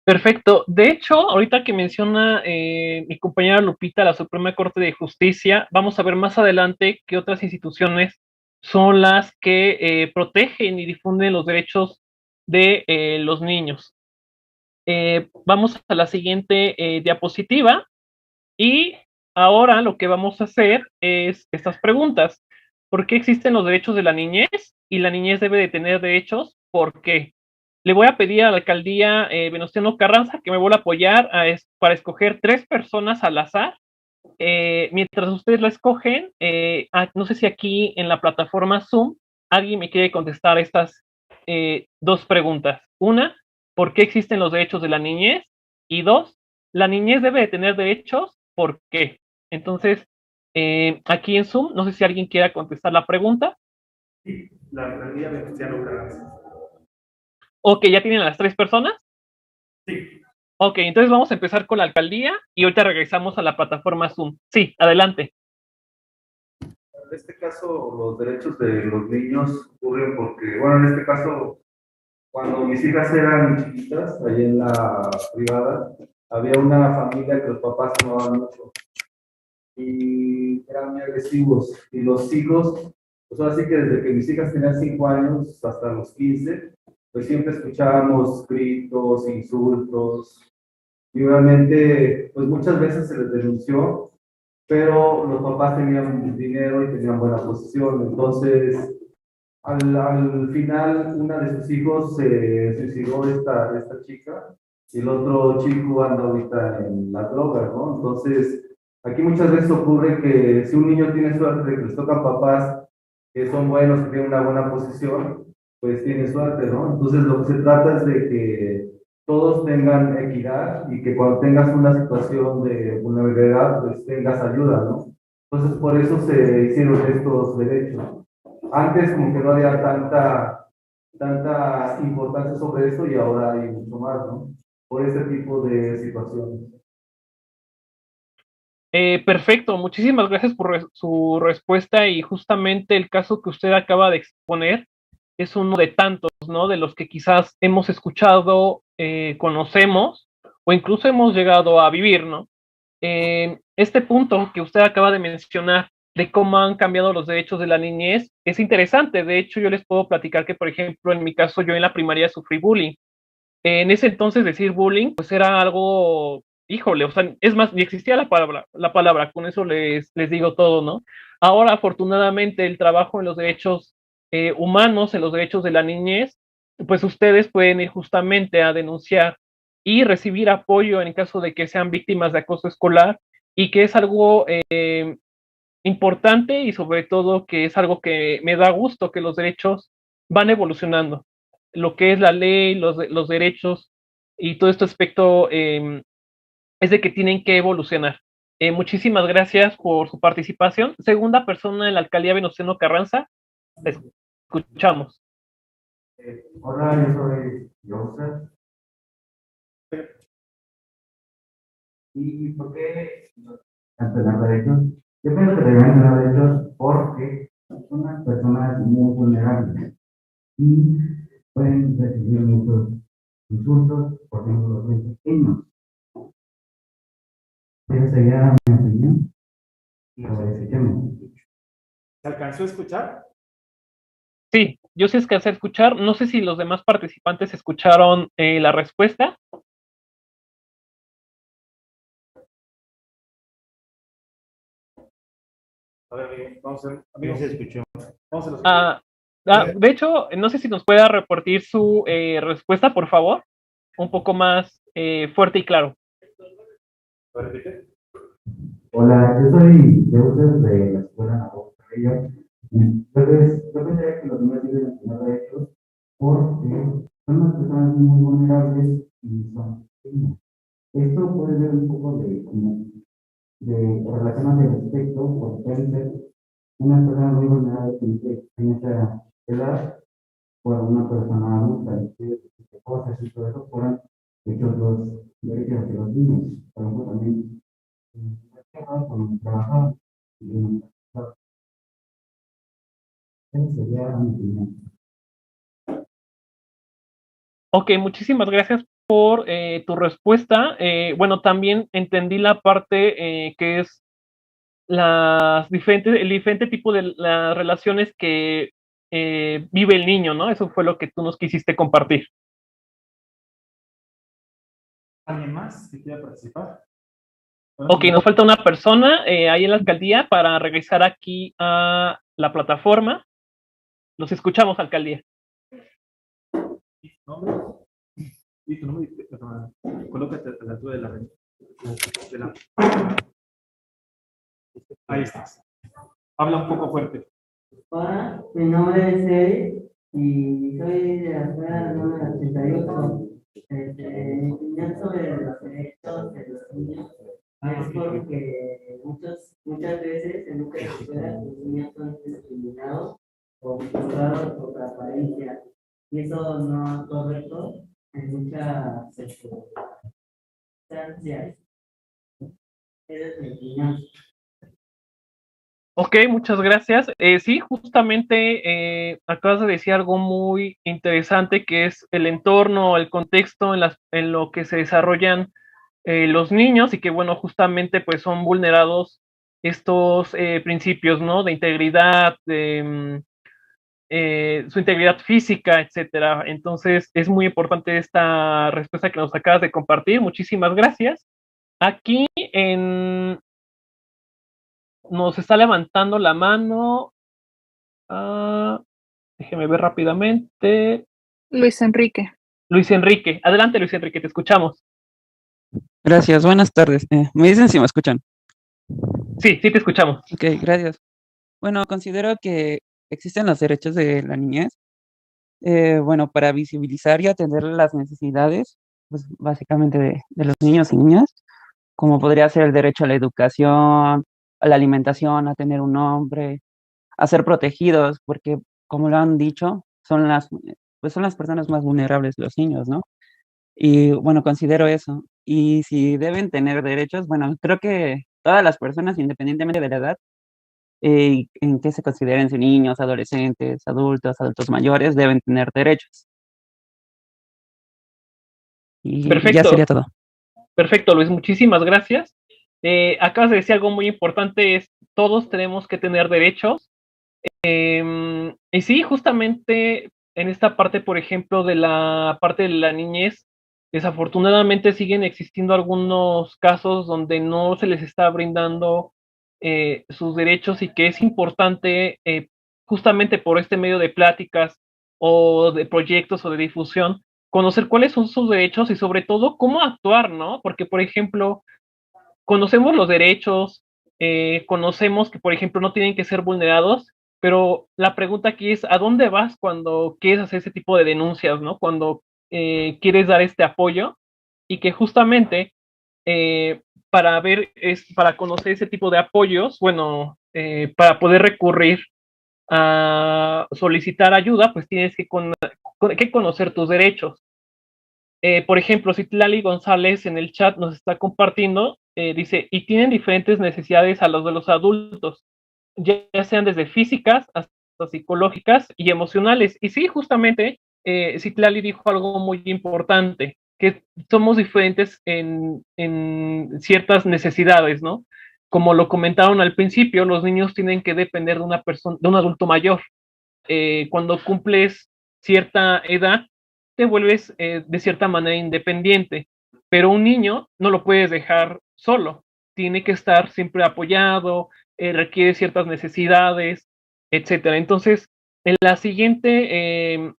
Perfecto. De hecho, ahorita que menciona mi compañera Lupita, la Suprema Corte de Justicia, vamos a ver más adelante qué otras instituciones son las que protegen y difunden los derechos de los niños. Vamos a la siguiente diapositiva y ahora lo que vamos a hacer es estas preguntas. ¿Por qué existen los derechos de la niñez? ¿Y la niñez debe de tener derechos? ¿Por qué? Le voy a pedir a la alcaldía Venustiano Carranza que me vuelva a apoyar para escoger 3 personas al azar. Mientras ustedes la escogen, no sé si aquí en la plataforma Zoom alguien me quiere contestar estas 2 preguntas. Una, ¿por qué existen los derechos de la niñez? Y 2, ¿la niñez debe de tener derechos? ¿Por qué? Entonces, aquí en Zoom, no sé si alguien quiera contestar la pregunta. Sí, la alcaldía Venustiano Carranza. Ok, ¿ya tienen a las 3 personas? Sí. Ok, entonces vamos a empezar con la alcaldía y ahorita regresamos a la plataforma Zoom. Sí, adelante. En este caso, los derechos de los niños ocurren porque, bueno, en este caso, cuando mis hijas eran chiquitas, ahí en la privada, había una familia que los papás amaban mucho y eran muy agresivos. Y los hijos, pues ahora sí que desde que mis hijas tenían 5 años hasta los 15, pues siempre escuchábamos gritos, insultos, Y obviamente, pues muchas veces se les denunció, pero los papás tenían dinero y tenían buena posición. Entonces, al final, una de sus hijos se suicidó, esta chica, y el otro chico anda ahorita en la droga, ¿no? Entonces, aquí muchas veces ocurre que si un niño tiene suerte de que les tocan papás que son buenos, que tienen una buena posición, pues tiene suerte, ¿no? Entonces, lo que se trata es de que todos tengan equidad y que cuando tengas una situación de vulnerabilidad, pues tengas ayuda, ¿no? Entonces, por eso se hicieron estos derechos. Antes como que no había tanta importancia sobre esto y ahora hay mucho más, ¿no? Por este tipo de situaciones. Perfecto, muchísimas gracias por su respuesta y justamente el caso que usted acaba de exponer es uno de tantos, ¿no? De los que quizás hemos escuchado, conocemos o incluso hemos llegado a vivir, ¿no? Este punto que usted acaba de mencionar de cómo han cambiado los derechos de la niñez es interesante. De hecho, yo les puedo platicar que, por ejemplo, en mi caso, yo en la primaria sufrí bullying. En ese entonces decir bullying, pues era algo, híjole, o sea, es más, ni existía la palabra, con eso les digo todo, ¿no? Ahora, afortunadamente, el trabajo en los derechos humanos, en los derechos de la niñez, pues ustedes pueden ir justamente a denunciar y recibir apoyo en caso de que sean víctimas de acoso escolar y que es algo importante y sobre todo que es algo que me da gusto que los derechos van evolucionando. Lo que es la ley, los derechos y todo este aspecto es de que tienen que evolucionar. Muchísimas gracias por su participación. Segunda persona en la alcaldía Venustiano Carranza, escuchamos. Hola, yo soy Joseph. ¿Y por qué tener derechos? Yo pienso que deberían tener derechos porque son unas personas muy vulnerables y pueden recibir muchos insultos, por ejemplo, los muy pequeños. Esa sería mi opinión sobre ese tema. ¿Se alcanzó a escuchar? Sí, yo sí alcancé a escuchar. No sé si los demás participantes escucharon la respuesta. A ver, vamos a ver. Amigos, se escuchó. Vamos a los de hecho, no sé si nos pueda reportar su respuesta, por favor. Un poco más fuerte y claro. Hola, yo soy Joseph de la escuela Nabo Carrillo. Entonces, yo pensaría que los niños deben tener derechos porque son unas personas muy vulnerables y son pequeñas. Esto puede ser un poco de relación de respeto, porque pueden ser unas personas muy vulnerables en esa edad por una persona adulta, que cosas y todo eso fueran hechos los derechos de los niños. Por ejemplo, también con trabajar y esa sería mi opinión. Ok, muchísimas gracias por tu respuesta. Bueno, también entendí la parte que es el diferente tipo de las relaciones que vive el niño, ¿no? Eso fue lo que tú nos quisiste compartir. ¿Alguien más que quiera participar? Ok, nos falta una persona ahí en la alcaldía para regresar aquí a la plataforma. Los escuchamos, alcaldía. Y tu nombre, colócate a la altura de la... Ahí estás. Habla un poco fuerte. Hola, mi nombre es Eric y soy de la escuela número 88. Mi opinión sobre los derechos de los niños es porque muchas veces en muchas escuelas los niños son discriminados o juzgados por la apariencia. Y eso no es correcto en muchas instancias. Esa es mi opinión. Ok, muchas gracias. Sí, justamente acabas de decir algo muy interesante que es el entorno, el contexto en lo que se desarrollan los niños y que, bueno, justamente pues son vulnerados estos principios, ¿no? De integridad, su integridad física, etcétera. Entonces, es muy importante esta respuesta que nos acabas de compartir. Muchísimas gracias. Aquí nos está levantando la mano. Déjeme ver rápidamente. Luis Enrique. Luis Enrique. Adelante, Luis Enrique, te escuchamos. Gracias, buenas tardes. Me dicen si me escuchan. Sí, sí te escuchamos. Ok, gracias. Bueno, considero que existen los derechos de la niñez, bueno, para visibilizar y atender las necesidades, pues básicamente de los niños y niñas, como podría ser el derecho a la educación, a la alimentación, a tener un nombre, a ser protegidos, porque como lo han dicho, pues son las personas más vulnerables, los niños, ¿no? Y bueno, considero eso. Y si deben tener derechos, bueno, creo que todas las personas, independientemente de la edad, en que se consideren si niños, adolescentes, adultos mayores, deben tener derechos. Y ya sería Perfecto, todo. perfecto, Luis, muchísimas gracias. Acabas de decir algo muy importante, es todos tenemos que tener derechos. Y sí, justamente en esta parte, por ejemplo, de la parte de la niñez, desafortunadamente siguen existiendo algunos casos donde no se les está brindando sus derechos y que es importante, justamente por este medio de pláticas o de proyectos o de difusión, conocer cuáles son sus derechos y sobre todo cómo actuar, ¿no? Porque, por ejemplo, conocemos los derechos, conocemos que, por ejemplo, no tienen que ser vulnerados, pero la pregunta aquí es, ¿a dónde vas cuando quieres hacer ese tipo de denuncias, ¿no? Cuando quieres dar este apoyo y que justamente para conocer ese tipo de apoyos, bueno, para poder recurrir a solicitar ayuda, pues tienes que conocer tus derechos. Por ejemplo, Citlali González en el chat nos está compartiendo, dice, y tienen diferentes necesidades a los de los adultos, ya sean desde físicas hasta psicológicas y emocionales. Y sí, justamente, Citlali dijo algo muy importante, que somos diferentes en ciertas necesidades, ¿no? Como lo comentaron al principio, los niños tienen que depender de una persona, de un adulto mayor. Cuando cumples cierta edad, te vuelves de cierta manera independiente, pero un niño no lo puedes dejar solo, tiene que estar siempre apoyado, requiere ciertas necesidades, etcétera. Entonces, en la siguiente, en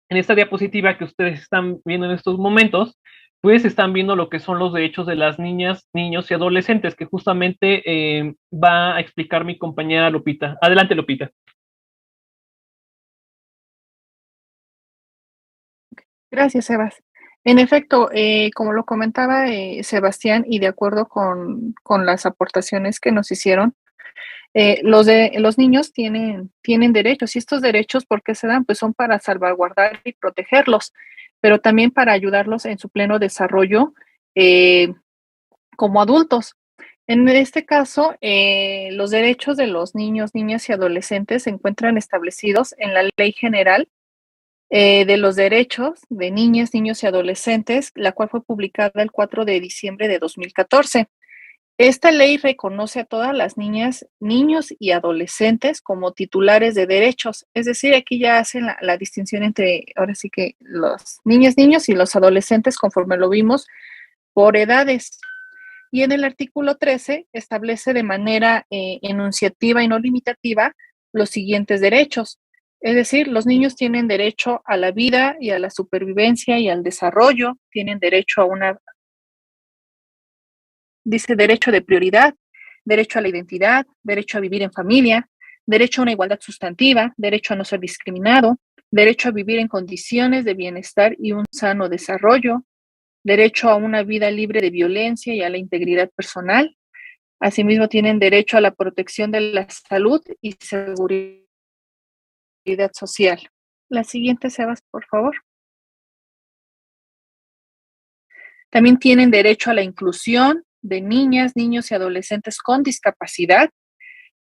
esta diapositiva que ustedes están viendo en estos momentos, pues están viendo lo que son los derechos de las niñas, niños y adolescentes, que justamente va a explicar mi compañera Lupita. Adelante, Lupita. Gracias, Sebas. En efecto, como lo comentaba Sebastián, y de acuerdo con las aportaciones que nos hicieron, los niños tienen derechos, y estos derechos, ¿por qué se dan? Pues son para salvaguardar y protegerlos, pero también para ayudarlos en su pleno desarrollo como adultos. En este caso, los derechos de los niños, niñas y adolescentes se encuentran establecidos en la Ley General de los Derechos de Niñas, Niños y Adolescentes, la cual fue publicada el 4 de diciembre de 2014. Esta ley reconoce a todas las niñas, niños y adolescentes como titulares de derechos. Es decir, aquí ya hacen la distinción entre, ahora sí que los niñas, niños y los adolescentes, conforme lo vimos, por edades. Y en el artículo 13 establece de manera enunciativa y no limitativa los siguientes derechos. Es decir, los niños tienen derecho a la vida y a la supervivencia y al desarrollo, tienen derecho a dice derecho de prioridad, derecho a la identidad, derecho a vivir en familia, derecho a una igualdad sustantiva, derecho a no ser discriminado, derecho a vivir en condiciones de bienestar y un sano desarrollo, derecho a una vida libre de violencia y a la integridad personal. Asimismo, tienen derecho a la protección de la salud y seguridad social. La siguiente, Sebas, por favor. También tienen derecho a la inclusión de niñas, niños y adolescentes con discapacidad.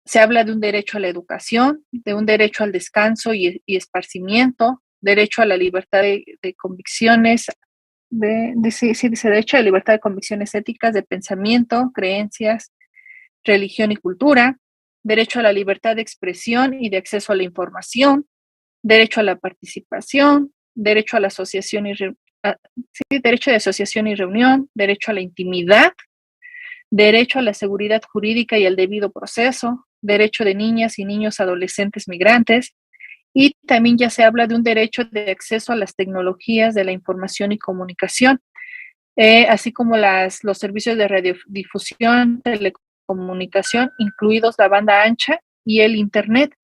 Se habla de un derecho a la educación, de un derecho al descanso y esparcimiento, derecho a la libertad de convicciones, dice derecho a la libertad de convicciones éticas, de pensamiento, creencias, religión y cultura, derecho a la libertad de expresión y de acceso a la información, derecho a la participación, derecho a la asociación y derecho de asociación y reunión, derecho a la intimidad, derecho a la seguridad jurídica y al debido proceso, derecho de niñas y niños adolescentes migrantes, y también ya se habla de un derecho de acceso a las tecnologías de la información y comunicación, así como los servicios de radiodifusión, telecomunicación, incluidos la banda ancha y el Internet.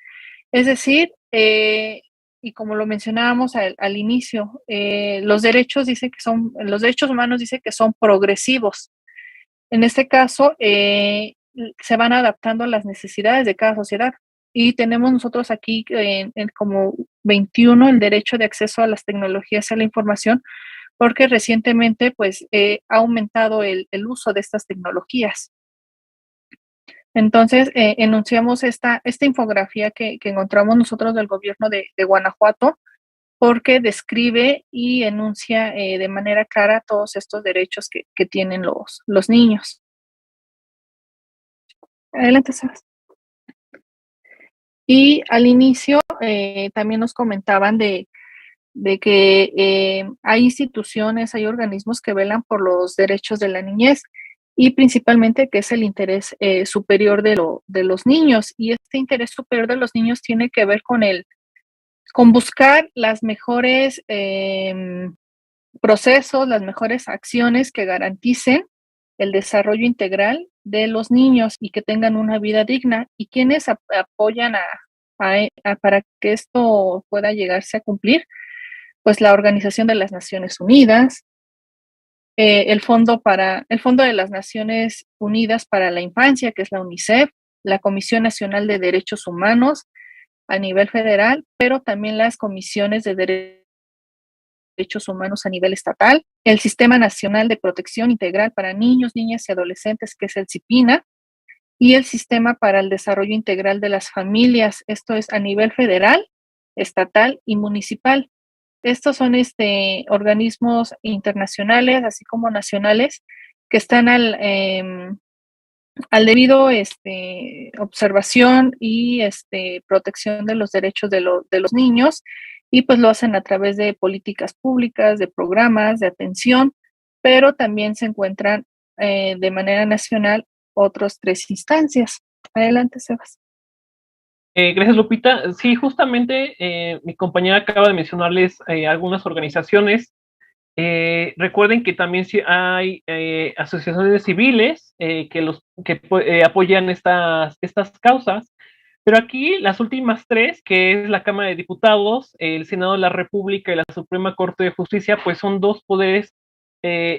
Es decir, y como lo mencionábamos al inicio, los derechos humanos dice que son progresivos. En este caso, se van adaptando a las necesidades de cada sociedad. Y tenemos nosotros aquí como 21 el derecho de acceso a las tecnologías y a la información, porque recientemente pues ha aumentado el uso de estas tecnologías. Entonces, enunciamos esta infografía que encontramos nosotros del gobierno de Guanajuato, porque describe y enuncia de manera clara todos estos derechos que tienen los niños. Adelante, Sebas. Y al inicio también nos comentaban de que hay instituciones, hay organismos que velan por los derechos de la niñez y principalmente que es el interés superior de los niños. Y este interés superior de los niños tiene que ver con buscar las mejores procesos, las mejores acciones que garanticen el desarrollo integral de los niños y que tengan una vida digna. ¿Y quienes apoyan para que esto pueda llegarse a cumplir? Pues la Organización de las Naciones Unidas, el Fondo de las Naciones Unidas para la Infancia, que es la UNICEF, la Comisión Nacional de Derechos Humanos a nivel federal, pero también las comisiones de derechos humanos a nivel estatal, el Sistema Nacional de Protección Integral para Niños, Niñas y Adolescentes, que es el CIPINA, y el Sistema para el Desarrollo Integral de las Familias, esto es a nivel federal, estatal y municipal. Estos son organismos internacionales, así como nacionales, que están al debido observación y protección de los derechos de los niños, y pues lo hacen a través de políticas públicas, de programas, de atención, pero también se encuentran de manera nacional otras 3 instancias. Adelante, Sebas. Gracias, Lupita. Sí, justamente mi compañera acaba de mencionarles algunas organizaciones. Recuerden que también hay asociaciones civiles que apoyan estas causas, pero aquí las últimas 3, que es la Cámara de Diputados, el Senado de la República y la Suprema Corte de Justicia, pues son 2 poderes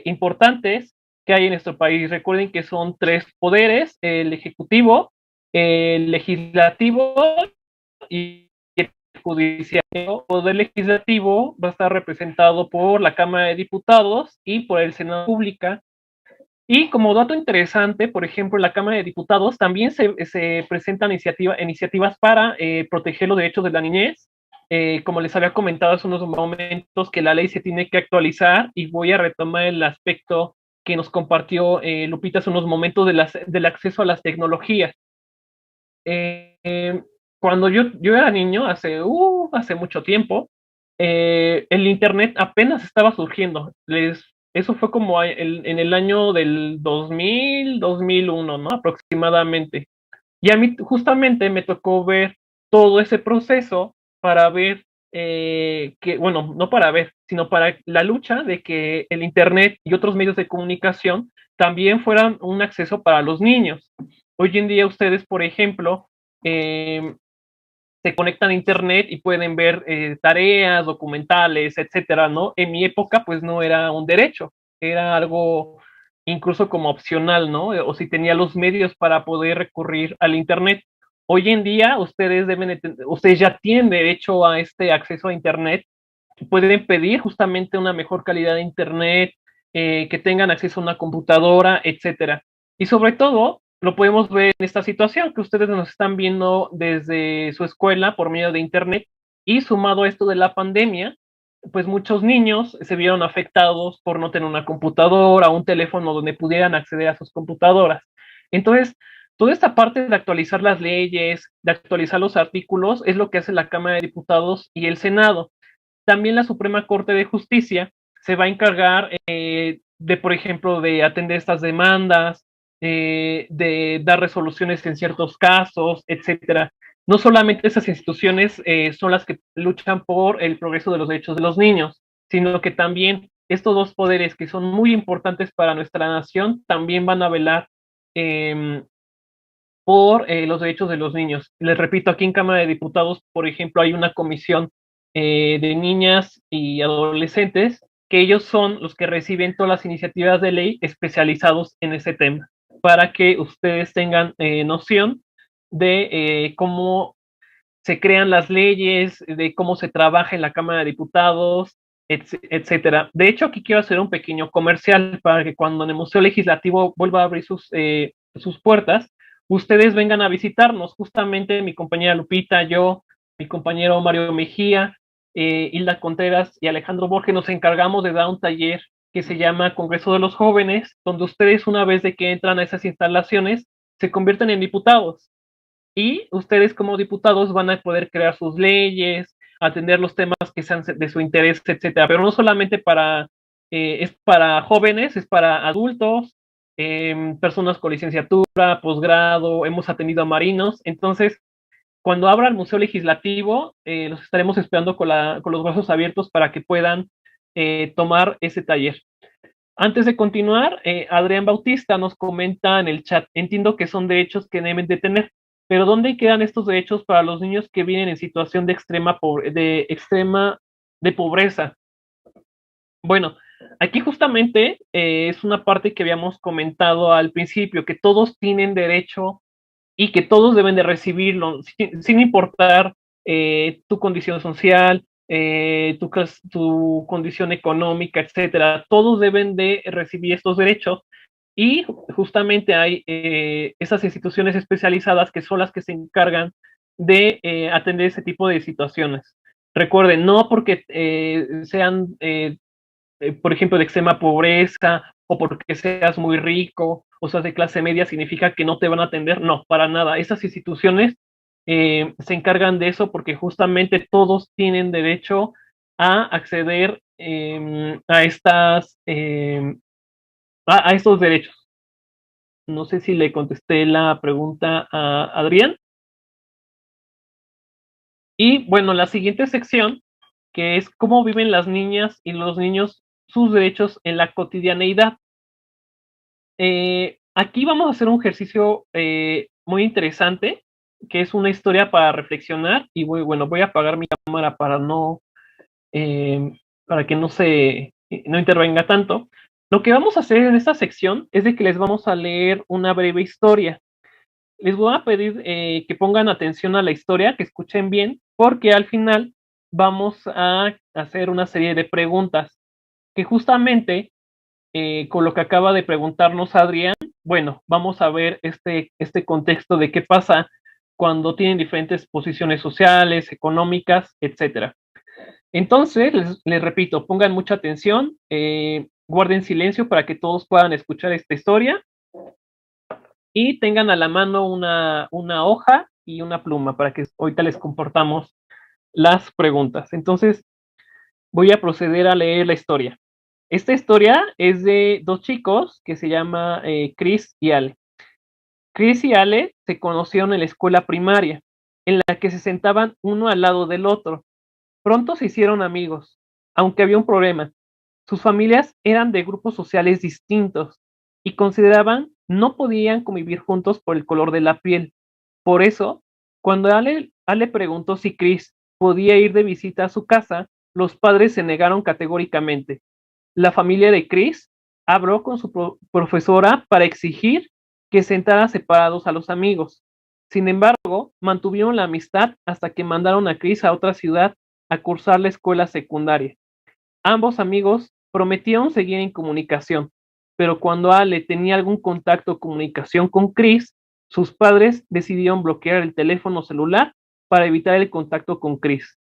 importantes que hay en nuestro país. Recuerden que son 3 poderes: el ejecutivo, el legislativo y el judicial. El poder legislativo va a estar representado por la Cámara de Diputados y por el Senado de la República. Y como dato interesante, por ejemplo, en la Cámara de Diputados también se presentan iniciativas para proteger los derechos de la niñez. Como les había comentado hace unos momentos, que la ley se tiene que actualizar, y voy a retomar el aspecto que nos compartió Lupita hace unos momentos del acceso a las tecnologías. Cuando yo era niño, hace mucho tiempo, el Internet apenas estaba surgiendo. Eso fue como en el año del 2000, 2001, ¿no? Aproximadamente. Y a mí justamente me tocó ver todo ese proceso para ver bueno, no para ver, sino para la lucha de que el Internet y otros medios de comunicación también fueran un acceso para los niños. Hoy en día ustedes, por ejemplo, se conectan a Internet y pueden ver tareas, documentales, etcétera, ¿no? En mi época, pues no era un derecho, era algo incluso como opcional, ¿no? O si tenía los medios para poder recurrir al Internet. Hoy en día, ustedes ya tienen derecho a este acceso a Internet, pueden pedir justamente una mejor calidad de Internet, que tengan acceso a una computadora, etcétera. Y sobre todo, lo podemos ver en esta situación, que ustedes nos están viendo desde su escuela por medio de Internet, y sumado a esto de la pandemia, pues muchos niños se vieron afectados por no tener una computadora, un teléfono donde pudieran acceder a sus computadoras. Entonces, Toda esta parte de actualizar las leyes, de actualizar los artículos, es lo que hace la Cámara de Diputados y el Senado. También la Suprema Corte de Justicia se va a encargar de, por ejemplo, de atender estas demandas, de dar resoluciones en ciertos casos, etcétera. No solamente esas instituciones son las que luchan por el progreso de los derechos de los niños, sino que también estos dos poderes que son muy importantes para nuestra nación también van a velar por los derechos de los niños. Les repito, aquí en Cámara de Diputados, por ejemplo, hay una comisión de niñas y adolescentes, que ellos son los que reciben todas las iniciativas de ley especializados en ese tema, para que ustedes tengan noción de cómo se crean las leyes, de cómo se trabaja en la Cámara de Diputados, etcétera. De hecho, aquí quiero hacer un pequeño comercial para que cuando en el Museo Legislativo vuelva a abrir sus puertas, ustedes vengan a visitarnos. Justamente mi compañera Lupita, yo, mi compañero Mario Mejía, Hilda Contreras y Alejandro Borges nos encargamos de dar un taller que se llama Congreso de los Jóvenes, donde ustedes, una vez de que entran a esas instalaciones, se convierten en diputados. Y ustedes como diputados van a poder crear sus leyes, atender los temas que sean de su interés, etcétera. Pero no solamente es para jóvenes, es para adultos, personas con licenciatura, posgrado, hemos atendido a marinos. Entonces, cuando abra el Museo Legislativo, los estaremos esperando con los brazos abiertos para que puedan tomar ese taller. Antes de continuar, Adrián Bautista nos comenta en el chat: entiendo que son derechos que deben de tener, pero ¿dónde quedan estos derechos para los niños que viven en situación de extrema pobreza? Bueno, aquí justamente es una parte que habíamos comentado al principio, que todos tienen derecho y que todos deben de recibirlo, sin importar tu condición social, tu condición económica, etcétera. Todos deben de recibir estos derechos, y justamente hay esas instituciones especializadas que son las que se encargan de atender ese tipo de situaciones. Recuerden, no porque sean, por ejemplo, de extrema pobreza, o porque seas muy rico, o seas de clase media, significa que no te van a atender. No, para nada. Esas instituciones se encargan de eso porque justamente todos tienen derecho a acceder a estos derechos. No sé si le contesté la pregunta a Adrián. Y bueno, la siguiente sección, que es cómo viven las niñas y los niños sus derechos en la cotidianeidad. Aquí vamos a hacer un ejercicio muy interesante, que es una historia para reflexionar. Y bueno, voy a apagar mi cámara para que no intervenga tanto. Lo que vamos a hacer en esta sección es de que les vamos a leer una breve historia. Les voy a pedir que pongan atención a la historia, que escuchen bien, porque al final vamos a hacer una serie de preguntas que justamente con lo que acaba de preguntarnos Adrián, bueno, vamos a ver este contexto de qué pasa cuando tienen diferentes posiciones sociales, económicas, etcétera. Entonces, les repito, pongan mucha atención, guarden silencio para que todos puedan escuchar esta historia, y tengan a la mano una hoja y una pluma para que ahorita les compartamos las preguntas. Entonces, voy a proceder a leer la historia. Esta historia es de dos chicos que se llama Chris y Ale. Chris y Ale se conocieron en la escuela primaria, en la que se sentaban uno al lado del otro. Pronto se hicieron amigos, aunque había un problema. Sus familias eran de grupos sociales distintos y consideraban no podían convivir juntos por el color de la piel. Por eso, cuando Ale preguntó si Chris podía ir de visita a su casa, los padres se negaron categóricamente. La familia de Chris habló con su profesora para exigir que sentara separados a los amigos. Sin embargo, mantuvieron la amistad hasta que mandaron a Chris a otra ciudad a cursar la escuela secundaria. Ambos amigos prometieron seguir en comunicación, pero cuando Ale tenía algún contacto o comunicación con Chris, sus padres decidieron bloquear el teléfono celular para evitar el contacto con Chris.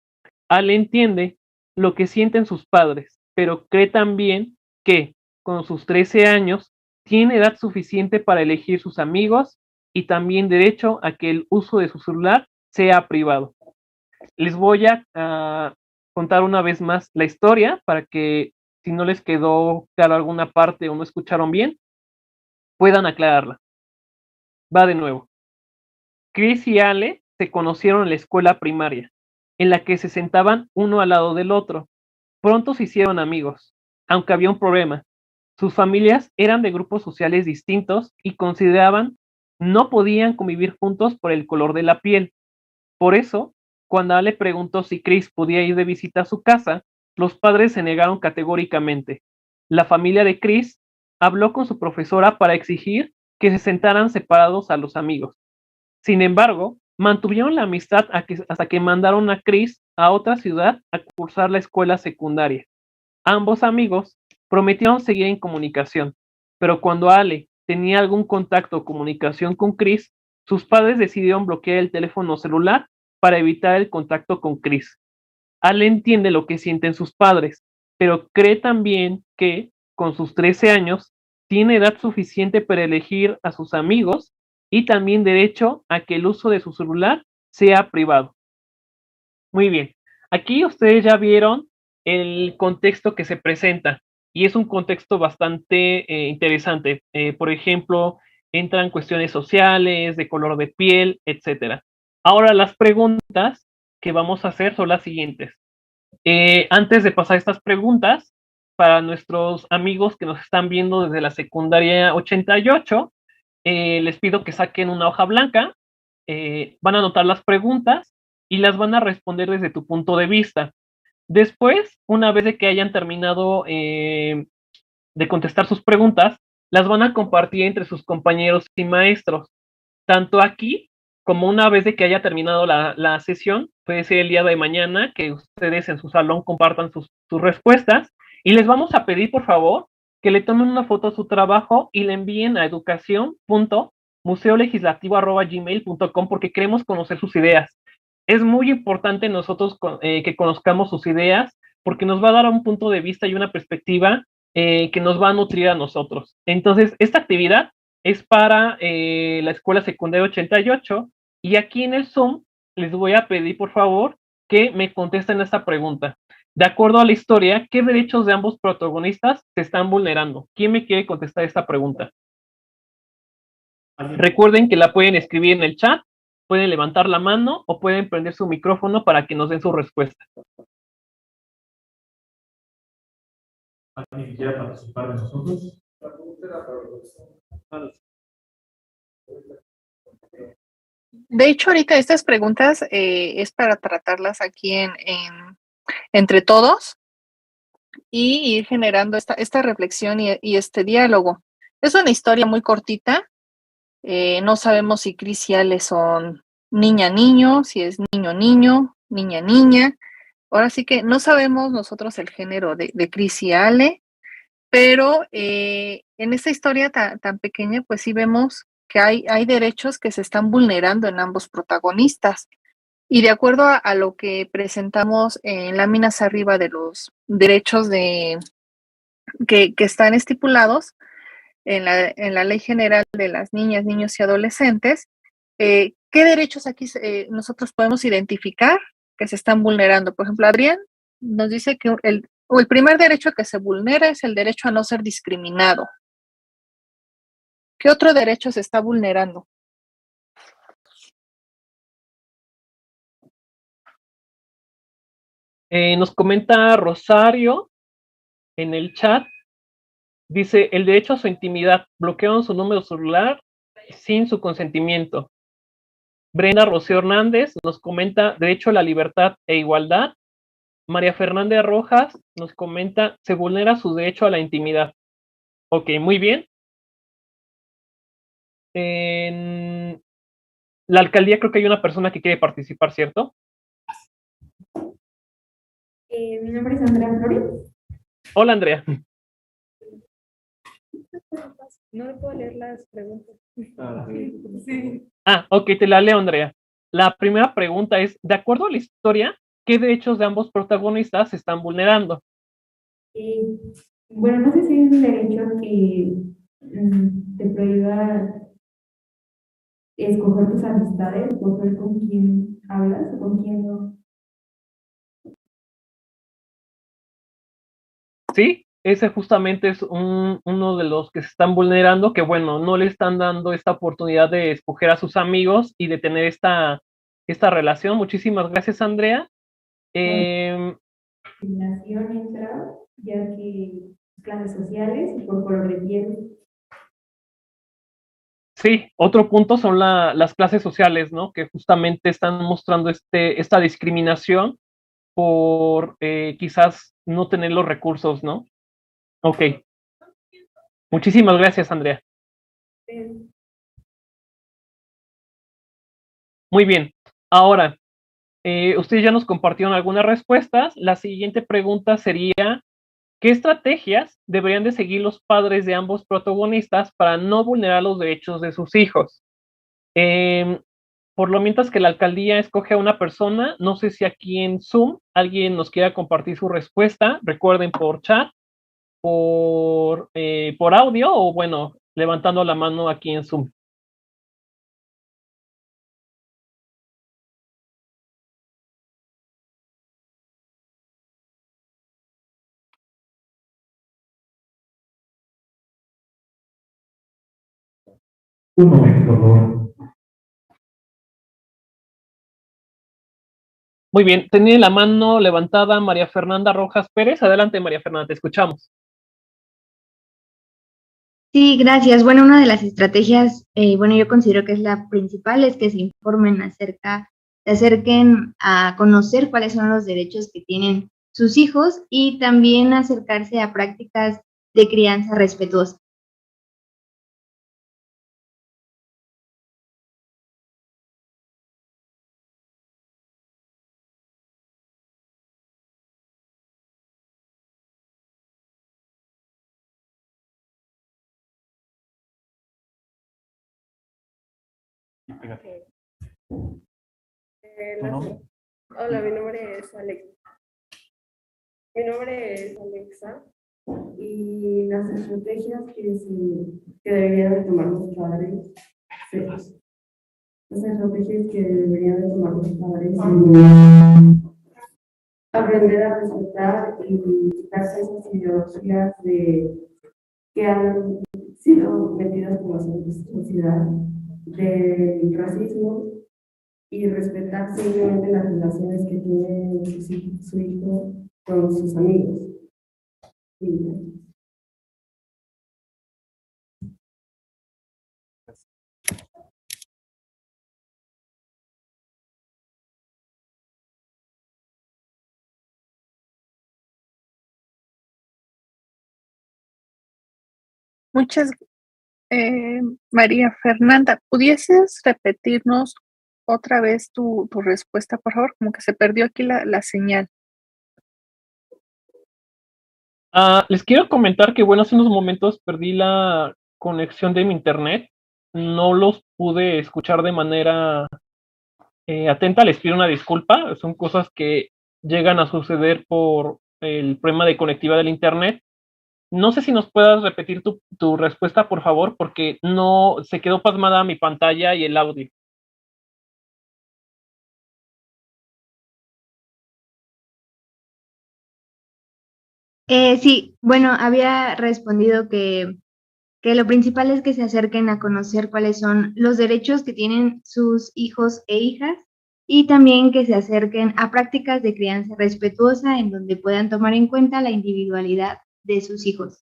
Ale entiende lo que sienten sus padres, pero cree también que, con sus 13 años, tiene edad suficiente para elegir sus amigos y también derecho a que el uso de su celular sea privado. Les voy a contar una vez más la historia para que si no les quedó claro alguna parte o no escucharon bien, puedan aclararla. Va de nuevo. Chris y Ale se conocieron en la escuela primaria, en la que se sentaban uno al lado del otro. Pronto se hicieron amigos, aunque había un problema. Sus familias eran de grupos sociales distintos y consideraban no podían convivir juntos por el color de la piel. Por eso, cuando Ale preguntó si Chris podía ir de visita a su casa, los padres se negaron categóricamente. La familia de Chris habló con su profesora para exigir que se sentaran separados a los amigos. Sin embargo, mantuvieron la amistad hasta que mandaron a Chris a otra ciudad a cursar la escuela secundaria. Ambos amigos prometieron seguir en comunicación, pero cuando Ale tenía algún contacto o comunicación con Chris, sus padres decidieron bloquear el teléfono celular para evitar el contacto con Chris. Ale entiende lo que sienten sus padres, pero cree también que, con sus 13 años, tiene edad suficiente para elegir a sus amigos y también derecho a que el uso de su celular sea privado. Muy bien, aquí ustedes ya vieron el contexto que se presenta y es un contexto bastante interesante. Por ejemplo, entran cuestiones sociales, de color de piel, etcétera. Ahora las preguntas que vamos a hacer son las siguientes. Antes de pasar estas preguntas, para nuestros amigos que nos están viendo desde la secundaria 88, les pido que saquen una hoja blanca, van a anotar las preguntas y las van a responder desde tu punto de vista. Después, una vez de que hayan terminado de contestar sus preguntas, las van a compartir entre sus compañeros y maestros, tanto aquí como una vez de que haya terminado la sesión, puede ser el día de mañana, que ustedes en su salón compartan sus respuestas, y les vamos a pedir, por favor, que le tomen una foto a su trabajo y le envíen a educación.museolegislativo@gmail.com porque queremos conocer sus ideas. Es muy importante nosotros que conozcamos sus ideas porque nos va a dar un punto de vista y una perspectiva que nos va a nutrir a nosotros. Entonces, esta actividad es para la escuela secundaria 88 y aquí en el Zoom les voy a pedir, por favor, que me contesten esta pregunta. De acuerdo a la historia, ¿qué derechos de ambos protagonistas se están vulnerando? ¿Quién me quiere contestar esta pregunta? Recuerden que la pueden escribir en el chat, pueden levantar la mano o pueden prender su micrófono para que nos den su respuesta. ¿Alguien quiera participar de nosotros? De hecho, ahorita estas preguntas es para tratarlas aquí entre todos y ir generando esta reflexión y este diálogo. Es una historia muy cortita. No sabemos si Chris y Ale son niña-niño, si es niño-niño, niña-niña. Ahora sí que no sabemos nosotros el género de Chris y Ale, pero en esta historia tan pequeña, pues sí vemos que hay derechos que se están vulnerando en ambos protagonistas. Y de acuerdo a lo que presentamos en láminas arriba de los derechos que están estipulados en la Ley General de las Niñas, Niños y Adolescentes, ¿qué derechos aquí nosotros podemos identificar que se están vulnerando? Por ejemplo, Adrián nos dice que el primer derecho que se vulnera es el derecho a no ser discriminado. ¿Qué otro derecho se está vulnerando? Nos comenta Rosario en el chat, dice, el derecho a su intimidad, bloquearon su número celular sin su consentimiento. Brenda Rocío Hernández nos comenta derecho a la libertad e igualdad. María Fernanda Rojas nos comenta, se vulnera su derecho a la intimidad. Ok, muy bien. En la alcaldía creo que hay una persona que quiere participar, ¿cierto? Mi nombre es Andrea Flores. Hola, Andrea. No me puedo leer las preguntas. Sí. Ok, te la leo, Andrea. La primera pregunta es, de acuerdo a la historia, ¿qué derechos de ambos protagonistas se están vulnerando? Bueno, no sé si es un derecho que te prohíba escoger tus amistades, escoger con quién hablas o con quién no. Sí, ese justamente es uno de los que se están vulnerando, que bueno, no le están dando esta oportunidad de escoger a sus amigos y de tener esta relación. Muchísimas gracias, Andrea. Discriminación entra, ya que clases sociales y por color de piel. Sí, otro punto son las clases sociales, ¿no? Que justamente están mostrando esta discriminación por quizás no tener los recursos, ¿no? Ok. Muchísimas gracias, Andrea. Muy bien. Ahora, ustedes ya nos compartieron algunas respuestas. La siguiente pregunta sería, ¿qué estrategias deberían de seguir los padres de ambos protagonistas para no vulnerar los derechos de sus hijos? Por lo mientras que la alcaldía escoge a una persona, no sé si aquí en Zoom alguien nos quiera compartir su respuesta. Recuerden por chat, por audio o bueno, levantando la mano aquí en Zoom. Un momento, por favor. Muy bien, tenía la mano levantada María Fernanda Rojas Pérez. Adelante, María Fernanda, te escuchamos. Sí, gracias. Bueno, una de las estrategias, bueno, yo considero que es la principal, es que se informen acerca, se acerquen a conocer cuáles son los derechos que tienen sus hijos y también acercarse a prácticas de crianza respetuosa. Hola, mi nombre es Alex. Mi nombre es Alexa y las estrategias que deberían de tomar los padres, las estrategias que deberían de tomar los padres es aprender a respetar y quitarse esas ideologías que han sido metidas por la sociedad del racismo y respetar simplemente las relaciones que tiene su hijo con sus amigos. Sí. Muchas, María Fernanda, ¿pudieses repetirnos otra vez tu respuesta, por favor? Como que se perdió aquí la señal. Les quiero comentar que, bueno, hace unos momentos perdí la conexión de mi internet. No los pude escuchar de manera atenta. Les pido una disculpa. Son cosas que llegan a suceder por el problema de conectividad del internet. No sé si nos puedas repetir tu respuesta, por favor, porque no se quedó pasmada mi pantalla y el audio. Sí, bueno, había respondido que lo principal es que se acerquen a conocer cuáles son los derechos que tienen sus hijos e hijas y también que se acerquen a prácticas de crianza respetuosa en donde puedan tomar en cuenta la individualidad de sus hijos.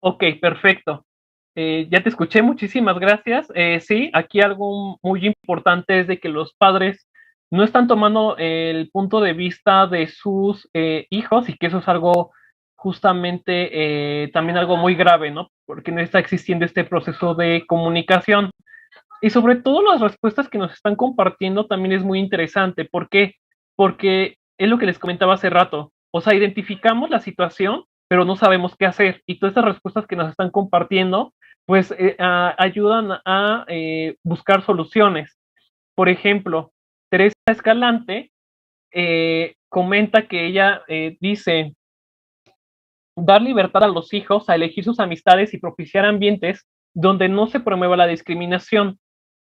Ok, perfecto. Ya te escuché, muchísimas gracias. Sí, aquí algo muy importante es de que los padres no están tomando el punto de vista de sus hijos y que eso es algo justamente también algo muy grave, ¿no? Porque no está existiendo este proceso de comunicación. Y sobre todo las respuestas que nos están compartiendo también es muy interesante. ¿Por qué? Porque es lo que les comentaba hace rato. O sea, identificamos la situación, pero no sabemos qué hacer. Y todas estas respuestas que nos están compartiendo, pues ayudan a buscar soluciones. Por ejemplo, Teresa Escalante comenta que ella dice, dar libertad a los hijos a elegir sus amistades y propiciar ambientes donde no se promueva la discriminación.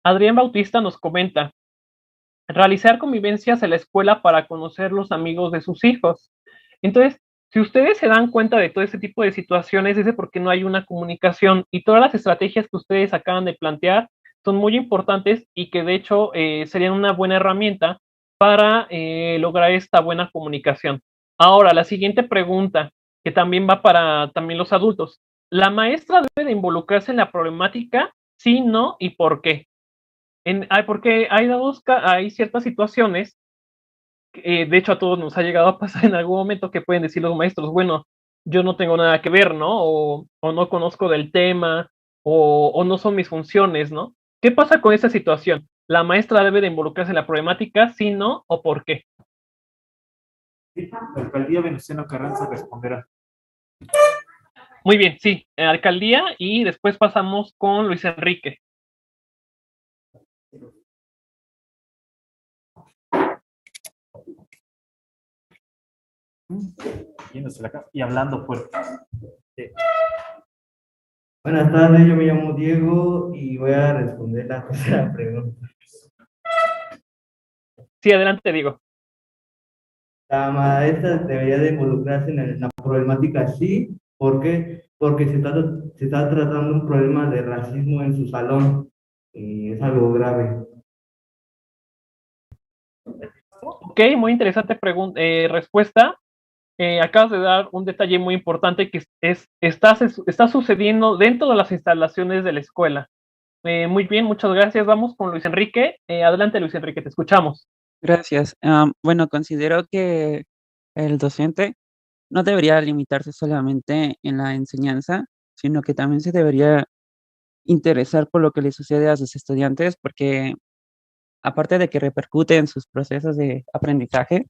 Adrián Bautista nos comenta, realizar convivencias en la escuela para conocer los amigos de sus hijos. Entonces, si ustedes se dan cuenta de todo este tipo de situaciones, es porque no hay una comunicación y todas las estrategias que ustedes acaban de plantear son muy importantes y que de hecho serían una buena herramienta para lograr esta buena comunicación. Ahora, la siguiente pregunta, que también va para también los adultos. ¿La maestra debe de involucrarse en la problemática? Sí, no, y por qué. Porque hay ciertas situaciones, de hecho a todos nos ha llegado a pasar en algún momento que pueden decir los maestros, bueno, yo no tengo nada que ver, ¿no? O no conozco del tema, o no son mis funciones, ¿no? ¿Qué pasa con esa situación? ¿La maestra debe de involucrarse en la problemática? Sí, no, o por qué. La alcaldía Venustiano Carranza responderá. Muy bien, sí, alcaldía y después pasamos con Luis Enrique. Yéndose la y hablando fuerte. Sí. Buenas tardes, yo me llamo Diego y voy a responder la tercera pregunta. Sí, adelante, Diego. La maestra debería de involucrarse en la problemática, sí. ¿Por qué? Porque se está tratando un problema de racismo en su salón y es algo grave. Ok, muy interesante respuesta. Acabas de dar un detalle muy importante que está sucediendo dentro de las instalaciones de la escuela. Muy bien, muchas gracias. Vamos con Luis Enrique. Adelante, Luis Enrique, te escuchamos. Gracias. Bueno, considero que el docente no debería limitarse solamente en la enseñanza, sino que también se debería interesar por lo que le sucede a sus estudiantes, porque aparte de que repercute en sus procesos de aprendizaje,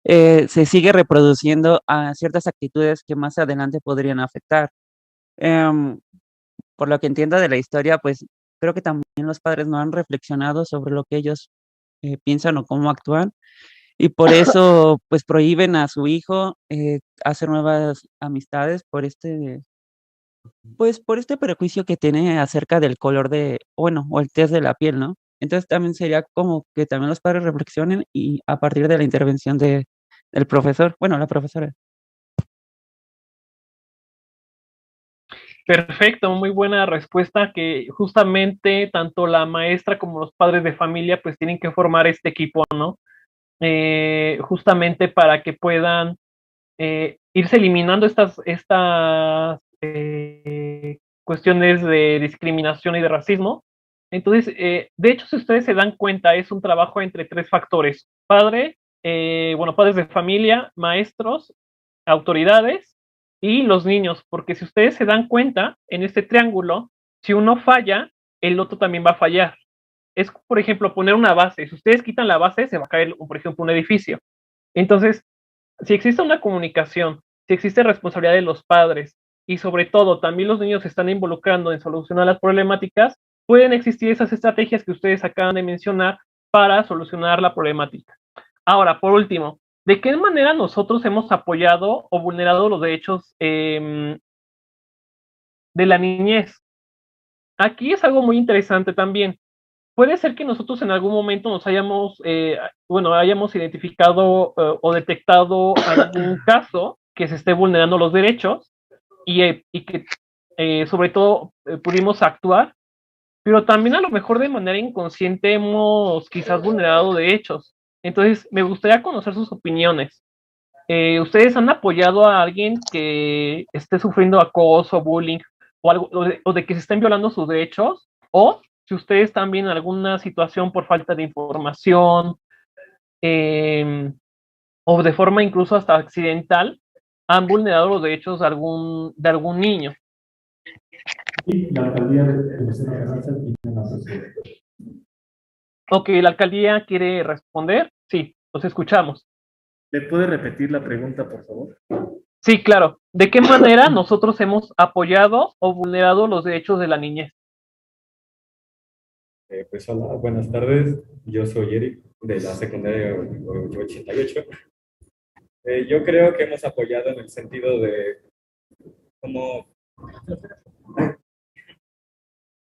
se sigue reproduciendo a ciertas actitudes que más adelante podrían afectar. Por lo que entiendo de la historia, pues creo que también los padres no han reflexionado sobre lo que ellos piensan o cómo actúan, y por eso pues prohíben a su hijo hacer nuevas amistades por este prejuicio que tiene acerca del color bueno, o el tez de la piel, ¿no? Entonces también sería como que también los padres reflexionen y a partir de la intervención del profesor, bueno, la profesora. Perfecto, muy buena respuesta, que justamente tanto la maestra como los padres de familia pues tienen que formar este equipo, ¿no? Justamente para que puedan irse eliminando estas cuestiones de discriminación y de racismo. Entonces, de hecho, si ustedes se dan cuenta, es un trabajo entre tres factores: padres de familia, maestros, autoridades y los niños, porque si ustedes se dan cuenta, en este triángulo, si uno falla, el otro también va a fallar. Es, por ejemplo, poner una base. Si ustedes quitan la base, se va a caer, por ejemplo, un edificio. Entonces, si existe una comunicación, si existe responsabilidad de los padres y sobre todo también los niños se están involucrando en solucionar las problemáticas, pueden existir esas estrategias que ustedes acaban de mencionar para solucionar la problemática. Ahora, por último, ¿de qué manera nosotros hemos apoyado o vulnerado los derechos de la niñez? Aquí es algo muy interesante también. Puede ser que nosotros en algún momento nos hayamos identificado o detectado algún caso que se esté vulnerando los derechos y que sobre todo pudimos actuar, pero también a lo mejor de manera inconsciente hemos quizás vulnerado derechos. Entonces, me gustaría conocer sus opiniones. ¿Ustedes han apoyado a alguien que esté sufriendo acoso, bullying o de que se estén violando sus derechos? O si ustedes también en alguna situación por falta de información o de forma incluso hasta accidental han vulnerado los derechos de algún niño. Y la alcaldía de Venustiano Carranza tiene una pregunta. Ok, ¿la alcaldía quiere responder? Sí, los escuchamos. ¿Le puede repetir la pregunta, por favor? Sí, claro. ¿De qué manera nosotros hemos apoyado o vulnerado los derechos de la niñez? Pues hola, buenas tardes. Yo soy Eric de la secundaria 88. Yo creo que hemos apoyado en el sentido de como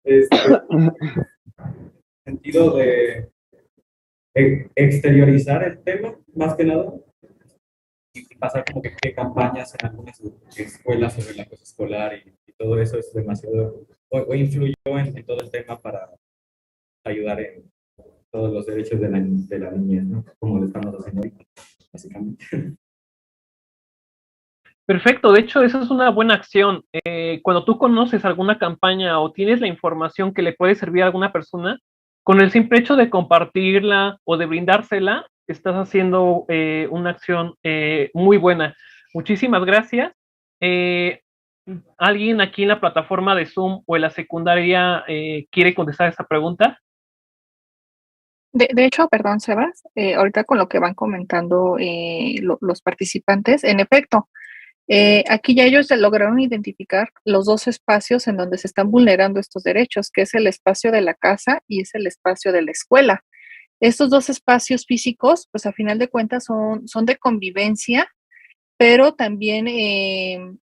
este sentido de exteriorizar el tema, más que nada, y pasar como que qué campañas en algunas escuelas sobre el acoso escolar y todo eso es demasiado, o influyó en todo el tema para ayudar en todos los derechos de la niñez, ¿no? Como lo estamos haciendo ahorita, básicamente. Perfecto, de hecho, eso es una buena acción. Cuando tú conoces alguna campaña o tienes la información que le puede servir a alguna persona, con el simple hecho de compartirla o de brindársela, estás haciendo una acción muy buena. Muchísimas gracias. ¿Alguien aquí en la plataforma de Zoom o en la secundaria quiere contestar esa pregunta? De hecho, perdón, Sebas, ahorita con lo que van comentando los participantes, en efecto, aquí ya ellos lograron identificar los dos espacios en donde se están vulnerando estos derechos, que es el espacio de la casa y es el espacio de la escuela. Estos dos espacios físicos, pues a final de cuentas son de convivencia, pero también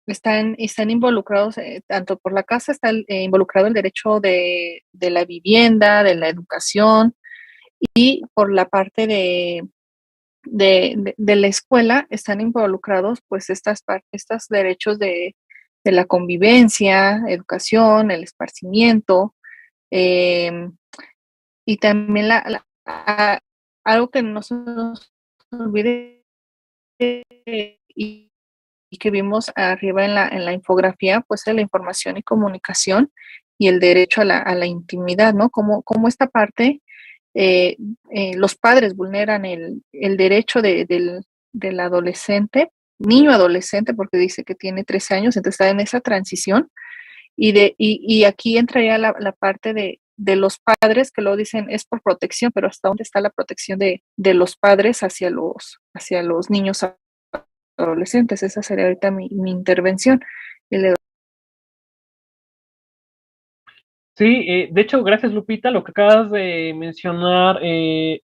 están involucrados, tanto por la casa está involucrado el derecho de la vivienda, de la educación, y por la parte de la escuela están involucrados pues estos derechos de la convivencia, educación, el esparcimiento, y también algo que no se nos olvide y que vimos arriba en la infografía, pues es la información y comunicación y el derecho a la intimidad, ¿no? Como esta parte, los padres vulneran el derecho del adolescente, niño adolescente, porque dice que tiene 13 años, entonces está en esa transición, y aquí entraría la parte de los padres, que lo dicen es por protección, pero ¿hasta dónde está la protección de los padres hacia los niños adolescentes? Esa sería ahorita mi intervención. Sí, de hecho, gracias Lupita, lo que acabas de mencionar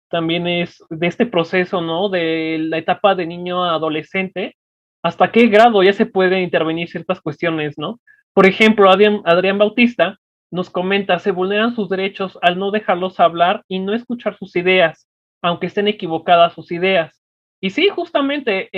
también es de este proceso, ¿no? De la etapa de niño a adolescente, hasta qué grado ya se pueden intervenir ciertas cuestiones, ¿no? Por ejemplo, Adrián Bautista nos comenta, se vulneran sus derechos al no dejarlos hablar y no escuchar sus ideas, aunque estén equivocadas sus ideas. Y sí, justamente,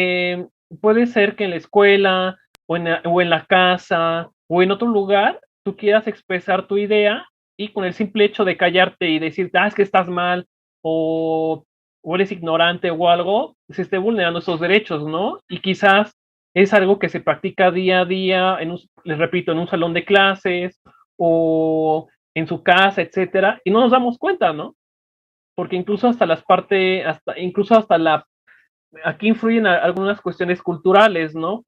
puede ser que en la escuela o en la casa o en otro lugar tú quieras expresar tu idea y con el simple hecho de callarte y decir, es que estás mal o eres ignorante o algo, se esté vulnerando esos derechos, ¿no? Y quizás es algo que se practica día a día, les repito, en un salón de clases o en su casa, etcétera, y no nos damos cuenta, ¿no? Porque incluso hasta incluso hasta aquí influyen algunas cuestiones culturales, ¿no?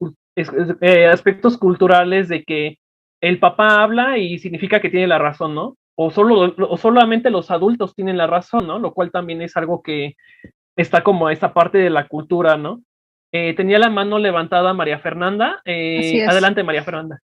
Aspectos culturales de que el papá habla y significa que tiene la razón, ¿no? O solamente los adultos tienen la razón, ¿no? Lo cual también es algo que está como esta parte de la cultura, ¿no? Tenía la mano levantada María Fernanda. Así es. Adelante, María Fernanda.